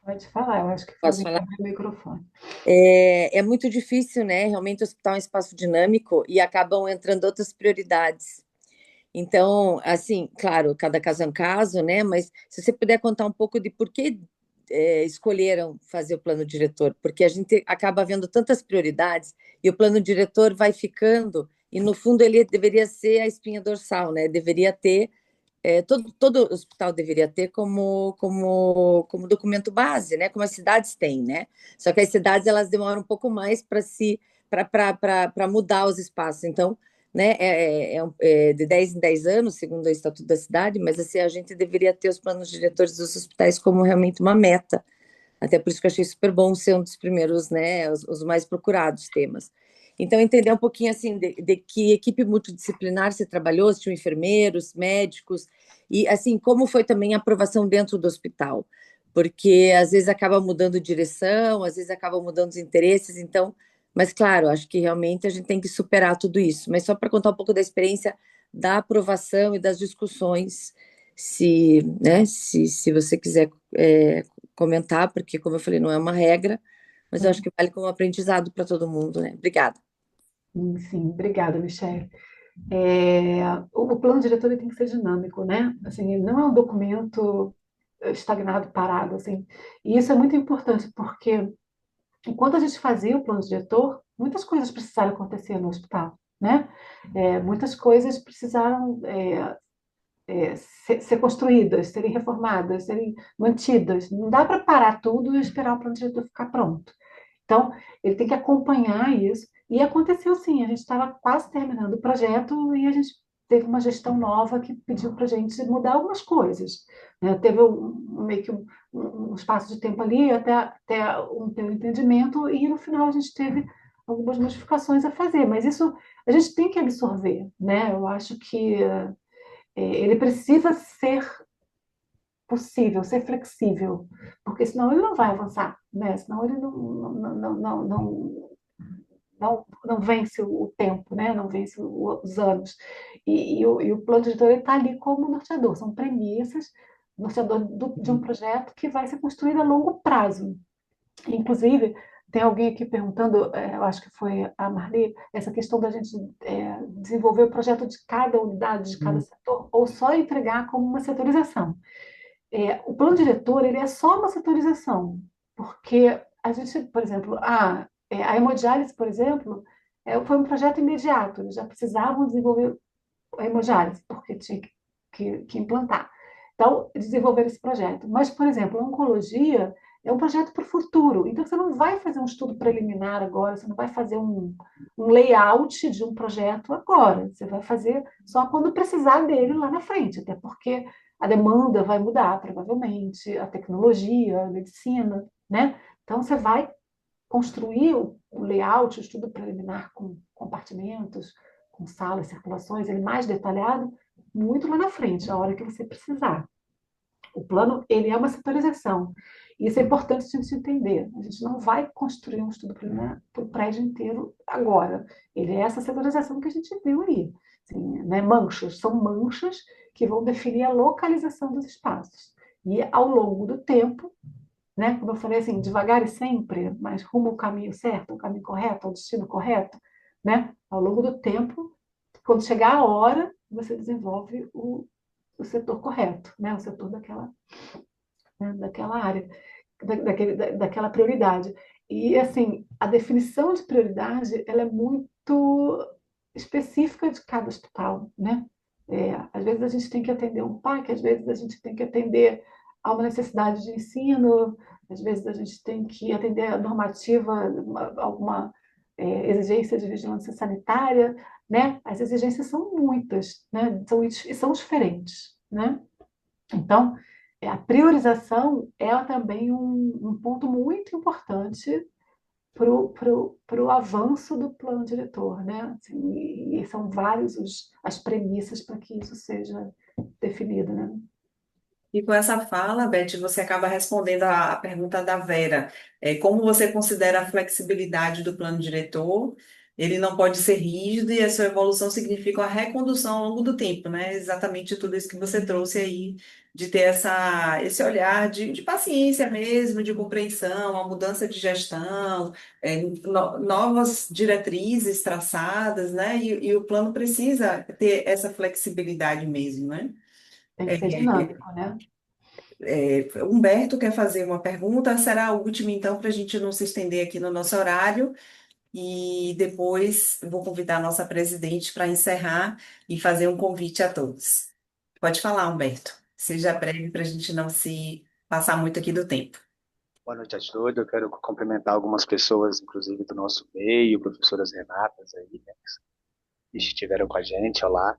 Pode falar, eu acho que foi Posso alguém que falar? abriu o microfone. É muito difícil, né? Realmente o hospital é um espaço dinâmico e acabam entrando outras prioridades. Então, assim, claro, cada caso é um caso, né? Mas se você puder contar um pouco de por que escolheram fazer o plano diretor, porque a gente acaba vendo tantas prioridades e o plano diretor vai ficando, e no fundo ele deveria ser a espinha dorsal, né? Deveria ter todo hospital deveria ter como documento base, né? Como as cidades têm, né? Só que as cidades elas demoram um pouco mais para mudar os espaços. Então, né? De 10 em 10 anos, segundo o Estatuto da Cidade, mas assim a gente deveria ter os planos diretores dos hospitais como realmente uma meta. Até por isso que eu achei super bom ser um dos primeiros, né? Os mais procurados temas. Então, entender um pouquinho assim de que equipe multidisciplinar você trabalhou, se tinham enfermeiros, médicos, e assim, como foi também a aprovação dentro do hospital, porque às vezes acaba mudando direção, às vezes acaba mudando os interesses, então, mas claro, acho que realmente a gente tem que superar tudo isso. Mas só para contar um pouco da experiência da aprovação e das discussões, se, né, se você quiser comentar, porque, como eu falei, não é uma regra, mas eu acho que vale como aprendizado para todo mundo, né? Obrigada. Sim, obrigada, Michelle. O plano diretor ele tem que ser dinâmico, né? Assim, ele não é um documento estagnado, parado, assim. E isso é muito importante, porque enquanto a gente fazia o plano diretor, muitas coisas precisaram acontecer no hospital, né? Muitas coisas precisaram ser construídas, serem reformadas, serem mantidas. Não dá para parar tudo e esperar o plano diretor ficar pronto. Então, ele tem que acompanhar isso. E aconteceu sim, a gente estava quase terminando o projeto e a gente teve uma gestão nova que pediu para a gente mudar algumas coisas, né? Teve meio que um espaço de tempo ali até ter um entendimento e no final a gente teve algumas modificações a fazer, mas isso a gente tem que absorver, né? Eu acho que ele precisa ser possível, ser flexível, porque senão ele não vai avançar, né? Senão ele não vence o tempo, né? Não vence os anos. E o plano diretor está ali como norteador, são premissas, norteador de um projeto que vai ser construído a longo prazo. Inclusive, tem alguém aqui perguntando, eu acho que foi a Marli, essa questão da gente desenvolver o projeto de cada unidade, de cada setor, ou só entregar como uma setorização. O plano diretor ele é só uma setorização, porque a gente, por exemplo, a hemodiálise, por exemplo, foi um projeto imediato, eles já precisavam desenvolver a hemodiálise, porque tinha que implantar. Então, desenvolver esse projeto. Mas, por exemplo, a oncologia é um projeto para o futuro. Então, você não vai fazer um estudo preliminar agora, você não vai fazer um layout de um projeto agora. Você vai fazer só quando precisar dele lá na frente, até porque a demanda vai mudar, provavelmente, a tecnologia, a medicina, né? Então, você vai construir o layout, o estudo preliminar com compartimentos, com salas, circulações, ele mais detalhado, muito lá na frente, a hora que você precisar. O plano, ele é uma setorização. Isso é importante a gente entender. A gente não vai construir um estudo preliminar para o prédio inteiro agora. Ele é essa setorização que a gente viu aí. Assim, né? Manchas, são manchas que vão definir a localização dos espaços. E ao longo do tempo, né? Como eu falei assim, devagar e sempre, mas rumo ao caminho certo, ao caminho correto, ao destino correto, né? Ao longo do tempo, quando chegar a hora, você desenvolve o setor correto, né? O setor daquela, né, daquela área, daquela prioridade. E, assim, a definição de prioridade, ela é muito específica de cada hospital, né? Às vezes a gente tem que atender um PAC, às vezes a gente tem que atender a uma necessidade de ensino, às vezes a gente tem que atender a normativa, alguma exigência de vigilância sanitária, né? As exigências são muitas, né? São diferentes, né? Então, a priorização é também um ponto muito importante para o avanço do plano diretor, né? Assim, e são vários as premissas para que isso seja definido, né? E com essa fala, Beth, você acaba respondendo a pergunta da Vera. Como você considera a flexibilidade do plano diretor? Ele não pode ser rígido e a sua evolução significa uma recondução ao longo do tempo, né? Exatamente tudo isso que você trouxe aí, de ter esse olhar de paciência mesmo, de compreensão, uma mudança de gestão, novas diretrizes traçadas, né? E o plano precisa ter essa flexibilidade mesmo, né? Tem que ser É, dinâmico, né? Humberto quer fazer uma pergunta, será a última então, para a gente não se estender aqui no nosso horário, e depois vou convidar a nossa presidente para encerrar e fazer um convite a todos. Pode falar, Humberto. Seja breve para a gente não se passar muito aqui do tempo. Boa noite a todos. Eu quero cumprimentar algumas pessoas, inclusive do nosso meio, professoras Renatas aí, né, que estiveram com a gente, olá.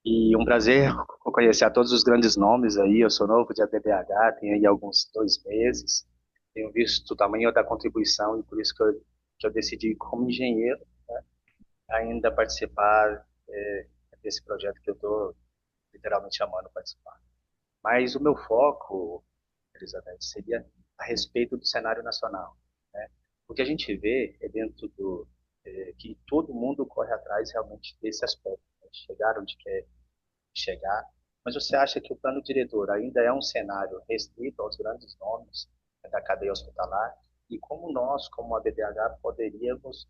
E um prazer conhecer a todos os grandes nomes aí. Eu sou novo de ABDH, tenho aí alguns 2 meses. Tenho visto o tamanho da contribuição e por isso que eu decidi, como engenheiro, ainda participar desse projeto que eu estou literalmente amando participar. Mas o meu foco, Elizabeth, seria a respeito do cenário nacional, né? O que a gente vê é dentro que todo mundo corre atrás realmente desse aspecto, né? Chegar onde quer chegar, mas você acha que o plano diretor ainda é um cenário restrito aos grandes nomes, né, da cadeia hospitalar? E como nós, como a BDH, poderíamos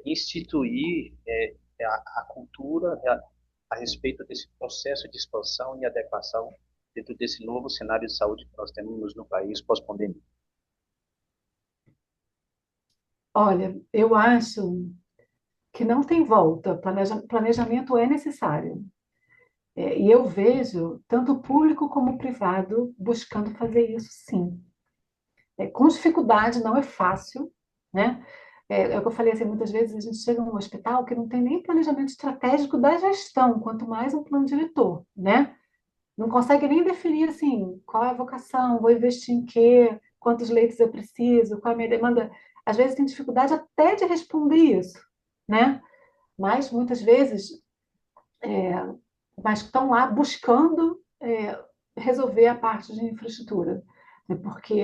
instituir a cultura a respeito desse processo de expansão e adequação dentro desse novo cenário de saúde que nós temos no país pós-pandemia? Olha, eu acho que não tem volta. Planejamento é necessário. E eu vejo tanto público como privado buscando fazer isso, sim. Com dificuldade, não é fácil, né? É o que eu falei assim, muitas vezes a gente chega num hospital que não tem nem planejamento estratégico da gestão, quanto mais um plano diretor, né? Não consegue nem definir assim, qual é a vocação, vou investir em quê, quantos leitos eu preciso, qual é a minha demanda. Às vezes tem dificuldade até de responder isso, né? Mas muitas vezes, mas estão lá buscando resolver a parte de infraestrutura, né? Porque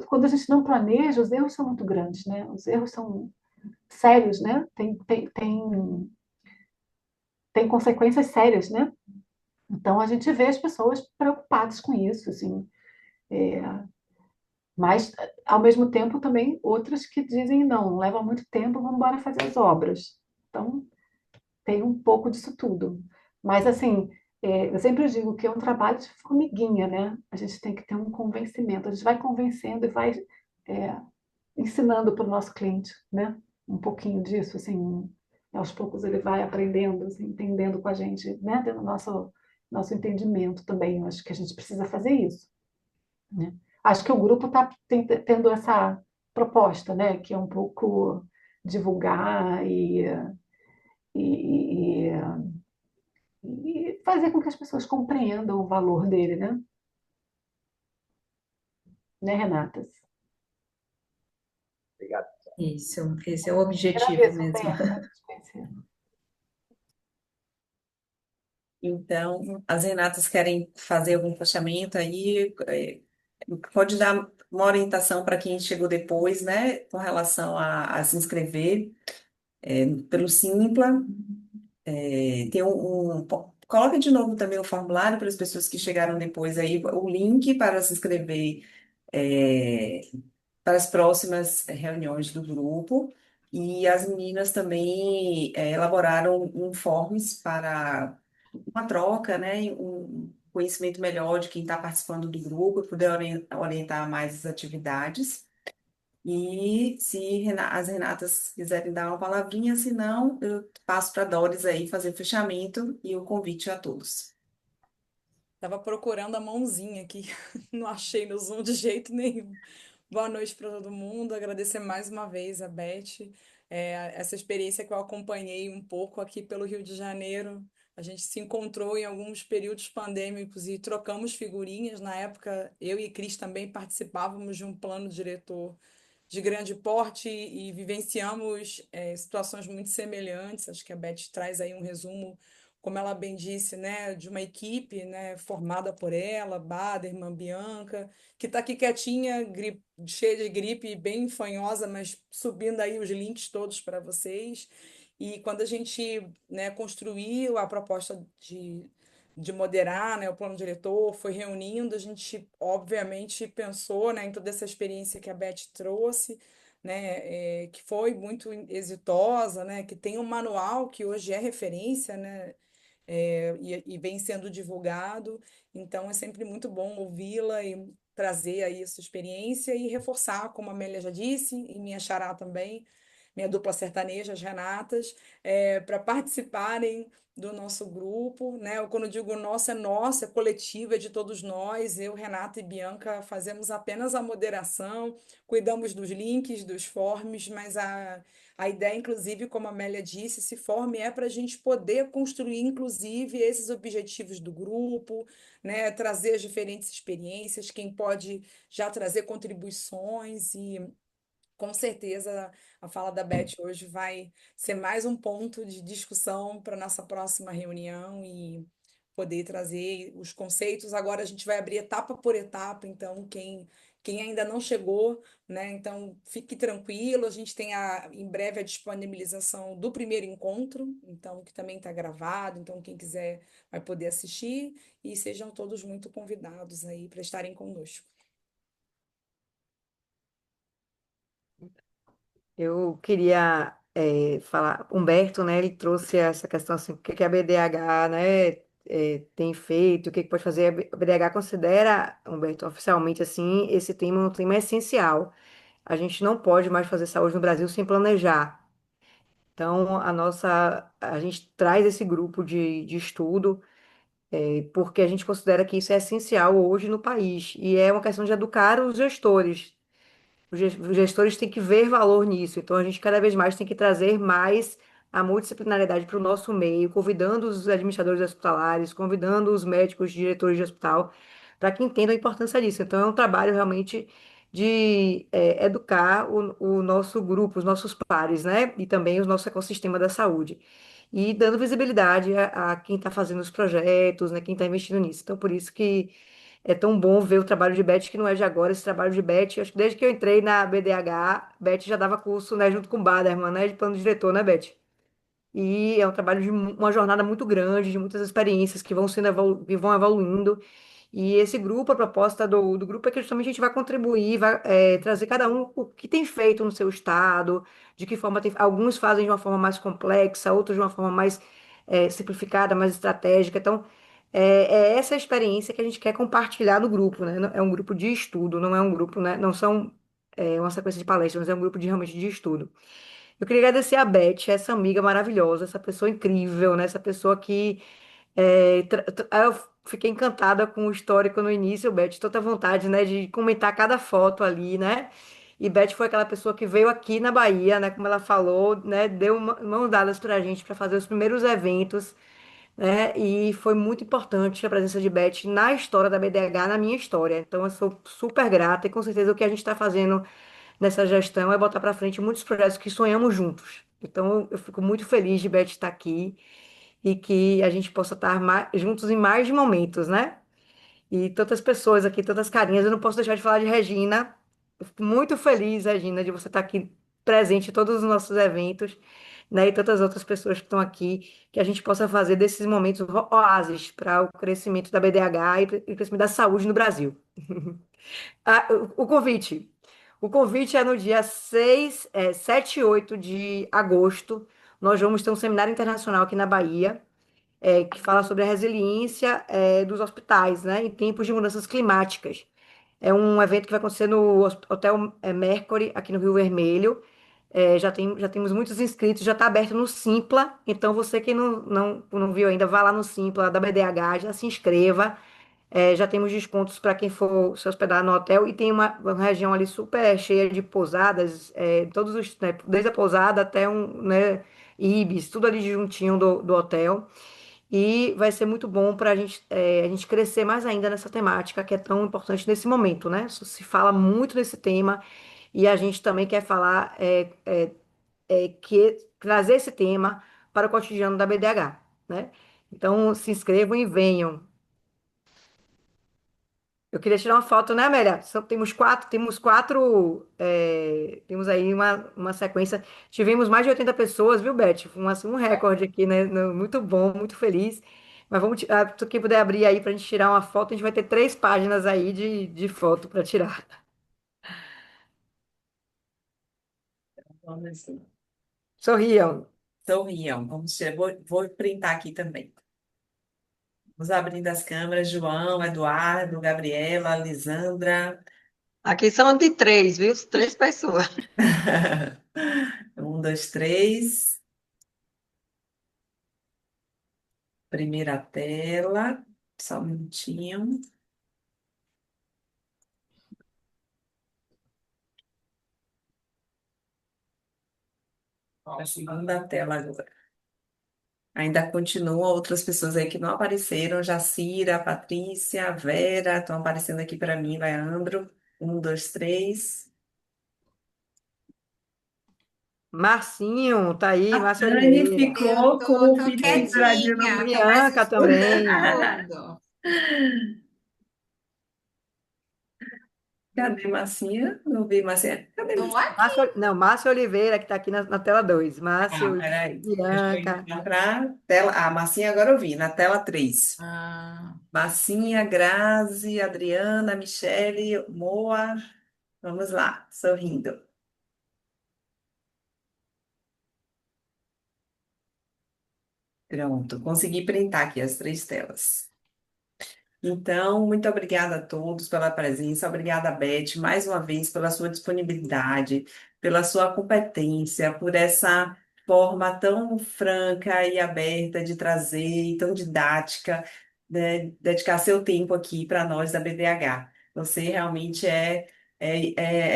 quando a gente não planeja, os erros são muito grandes, né? Os erros são sérios, né? Tem consequências sérias, né? Então a gente vê as pessoas preocupadas com isso, assim, mas ao mesmo tempo também outras que dizem não, leva muito tempo, vamos embora fazer as obras. Então tem um pouco disso tudo. Mas assim, eu sempre digo que é um trabalho de formiguinha, né? A gente tem que ter um convencimento. A gente vai convencendo e vai é, ensinando para o nosso cliente, né? Um pouquinho disso, assim, aos poucos ele vai aprendendo, assim, entendendo com a gente, né? Tendo nosso entendimento também. Eu acho que a gente precisa fazer isso, né? Acho que o grupo está tendo essa proposta, né? Que é um pouco divulgar e, e fazer com que as pessoas compreendam o valor dele, né? Né, Renatas? Obrigado. Isso, esse é o objetivo Agradeço, mesmo. Humberto, te conhecer. Então, as Renatas querem fazer algum fechamento aí, pode dar uma orientação para quem chegou depois, né, com relação a se inscrever pelo Simpla. Tem coloca de novo também o formulário para as pessoas que chegaram depois aí, o link para se inscrever é, para as próximas reuniões do grupo. E as meninas também elaboraram informes para uma troca, né? Um conhecimento melhor de quem está participando do grupo, poder orientar mais as atividades. E se as Renatas quiserem dar uma palavrinha, se não, eu passo para a Doris aí fazer o fechamento e o convite a todos. Tava procurando a mãozinha aqui, não achei no Zoom de jeito nenhum. Boa noite para todo mundo. Agradecer mais uma vez a Beth, essa experiência que eu acompanhei um pouco aqui pelo Rio de Janeiro. A gente se encontrou em alguns períodos pandêmicos e trocamos figurinhas. Na época, eu e Cris também participávamos de um plano diretor de grande porte e vivenciamos situações muito semelhantes. Acho que a Beth traz aí um resumo, como ela bem disse, né, de uma equipe, né, formada por ela, Baderman, Bianca, que está aqui quietinha, cheia de gripe, bem fanhosa, mas subindo aí os links todos para vocês. E quando a gente, né, construiu a proposta de moderar, né, o plano diretor, foi reunindo, a gente obviamente pensou, né, em toda essa experiência que a Beth trouxe, né, que foi muito exitosa, né, que tem um manual que hoje é referência, né, e vem sendo divulgado. Então é sempre muito bom ouvi-la e trazer aí essa experiência e reforçar, como a Amélia já disse, e minha xará também, minha dupla sertaneja, as Renatas, para participarem do nosso grupo, né? Eu, quando digo nosso, é coletivo, é de todos nós. Eu, Renata e Bianca fazemos apenas a moderação, cuidamos dos links, dos forms, mas a ideia, inclusive, como a Amélia disse, esse form é para a gente poder construir, inclusive, esses objetivos do grupo, né? Trazer as diferentes experiências, quem pode já trazer contribuições e com certeza a fala da Beth hoje vai ser mais um ponto de discussão para nossa próxima reunião e poder trazer os conceitos. Agora a gente vai abrir etapa por etapa, então quem ainda não chegou, né? Então fique tranquilo, a gente tem em breve a disponibilização do primeiro encontro, então que também está gravado, então quem quiser vai poder assistir e sejam todos muito convidados aí para estarem conosco. Eu queria falar, Humberto, né, ele trouxe essa questão assim, o que que a BDH, né, tem feito, o que que pode fazer. A BDH considera, Humberto, oficialmente assim, esse tema um tema essencial. A gente não pode mais fazer saúde no Brasil sem planejar. Então, a gente traz esse grupo de estudo, porque a gente considera que isso é essencial hoje no país. E é uma questão de educar os gestores. Os gestores têm que ver valor nisso. Então, a gente cada vez mais tem que trazer mais a multidisciplinaridade para o nosso meio, convidando os administradores hospitalares, convidando os médicos, diretores de hospital, para que entendam a importância disso. Então, é um trabalho realmente de educar o nosso grupo, os nossos pares, né? E também o nosso ecossistema da saúde. E dando visibilidade a quem está fazendo os projetos, né? Quem está investindo nisso. Então, por isso que é tão bom ver o trabalho de Beth, que não é de agora, esse trabalho de Beth. Acho que desde que eu entrei na BDH, Beth já dava curso, né, junto com o Baderman, né, de plano diretor, né, Beth? E é um trabalho de uma jornada muito grande, de muitas experiências que vão sendo que vão evoluindo. E esse grupo, a proposta do grupo é que justamente a gente vai contribuir, vai trazer cada um o que tem feito no seu estado, de que forma tem. Alguns fazem de uma forma mais complexa, outros de uma forma mais simplificada, mais estratégica. Então, é essa experiência que a gente quer compartilhar no grupo, né? É um grupo de estudo, não é um grupo, né? Não são uma sequência de palestras, mas é um grupo realmente de estudo. Eu queria agradecer a Beth, essa amiga maravilhosa, essa pessoa incrível, né? Essa pessoa que eu fiquei encantada com o histórico no início, Beth, toda a vontade, né, de comentar cada foto ali, né? E Beth foi aquela pessoa que veio aqui na Bahia, né, como ela falou, né, deu mãos dadas para a gente para fazer os primeiros eventos, né? E foi muito importante a presença de Beth na história da BDH, na minha história. Então eu sou super grata e com certeza o que a gente está fazendo nessa gestão é botar para frente muitos projetos que sonhamos juntos. Então eu fico muito feliz de Beth estar aqui e que a gente possa estar juntos em mais momentos, né? E tantas pessoas aqui, tantas carinhas. Eu não posso deixar de falar de Regina. Eu fico muito feliz, Regina, de você estar aqui presente em todos os nossos eventos, né? E tantas outras pessoas que estão aqui, que a gente possa fazer desses momentos oásis para o crescimento da BDH e o crescimento da saúde no Brasil. Ah, o convite. O convite é no dia 7 e 8 de agosto. Nós vamos ter um seminário internacional aqui na Bahia, que fala sobre a resiliência, dos hospitais, né, em tempos de mudanças climáticas. É um evento que vai acontecer no Hotel Mercury, aqui no Rio Vermelho. Já temos muitos inscritos, já está aberto no Simpla. Então, você que não viu ainda, vá lá no Simpla da BDH, já se inscreva. Já temos descontos para quem for se hospedar no hotel. E tem uma região ali super cheia de pousadas, todos os, né, desde a pousada até né, Ibis, tudo ali juntinho do hotel. E vai ser muito bom para a gente crescer mais ainda nessa temática que é tão importante nesse momento, né? Se fala muito nesse tema e a gente também quer falar, que trazer esse tema para o cotidiano da BDH, né? Então, se inscrevam e venham. Eu queria tirar uma foto, né, Amélia? Temos aí uma sequência. Tivemos mais de 80 pessoas, viu, Beth? Foi assim, um recorde aqui, né? Muito bom, muito feliz. Mas se quem puder abrir aí para a gente tirar uma foto, a gente vai ter 3 páginas aí de foto para tirar. Vamos Sorriam. sorriam. Vamos tirar. Vou printar aqui também. Vamos abrindo as câmeras. João, Eduardo, Gabriela, Lisandra. Aqui são de 3, viu? 3 pessoas. Um, dois, três. Primeira tela. Só um minutinho. A segunda tela agora. Ainda continuam outras pessoas aí que não apareceram. Jacira, Patrícia, Vera, estão aparecendo aqui para mim, Leandro. Um, dois, três. Marcinho, tá aí, A Márcio Dani Oliveira. ficou com o Tô filho penduradinho no quietinha, tô mais Bianca também. escutando. Cadê Massinha? Não vi Massinha. Cadê Tô Massinha? aqui. Não, Márcio Oliveira, que está aqui na tela 2. Ah, Márcio, peraí. Deixa eu Bianca. entrar pra tela. Ah, Massinha agora eu vi, na tela 3. Ah, Massinha, Grazi, Adriana, Michele, Moa. Vamos lá, sorrindo. Pronto, consegui printar aqui as 3 telas. Então, muito obrigada a todos pela presença, obrigada, Beth, mais uma vez pela sua disponibilidade, pela sua competência, por essa forma tão franca e aberta de trazer, e tão didática, né, dedicar seu tempo aqui para nós da BDH. Você realmente é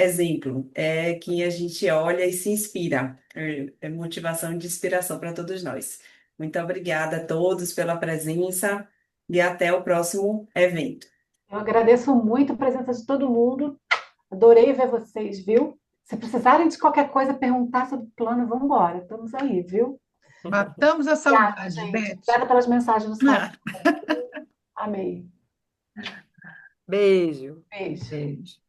exemplo, é quem a gente olha e se inspira, é motivação e inspiração para todos nós. Muito obrigada a todos pela presença e até o próximo evento. Eu agradeço muito a presença de todo mundo. Adorei ver vocês, viu? Se precisarem de qualquer coisa, perguntar sobre o plano, vamos embora. Estamos aí, viu? Matamos a Obrigada, saudade, gente. Beth. Obrigada pelas mensagens no site. Amei. Beijo. Beijo. Beijo.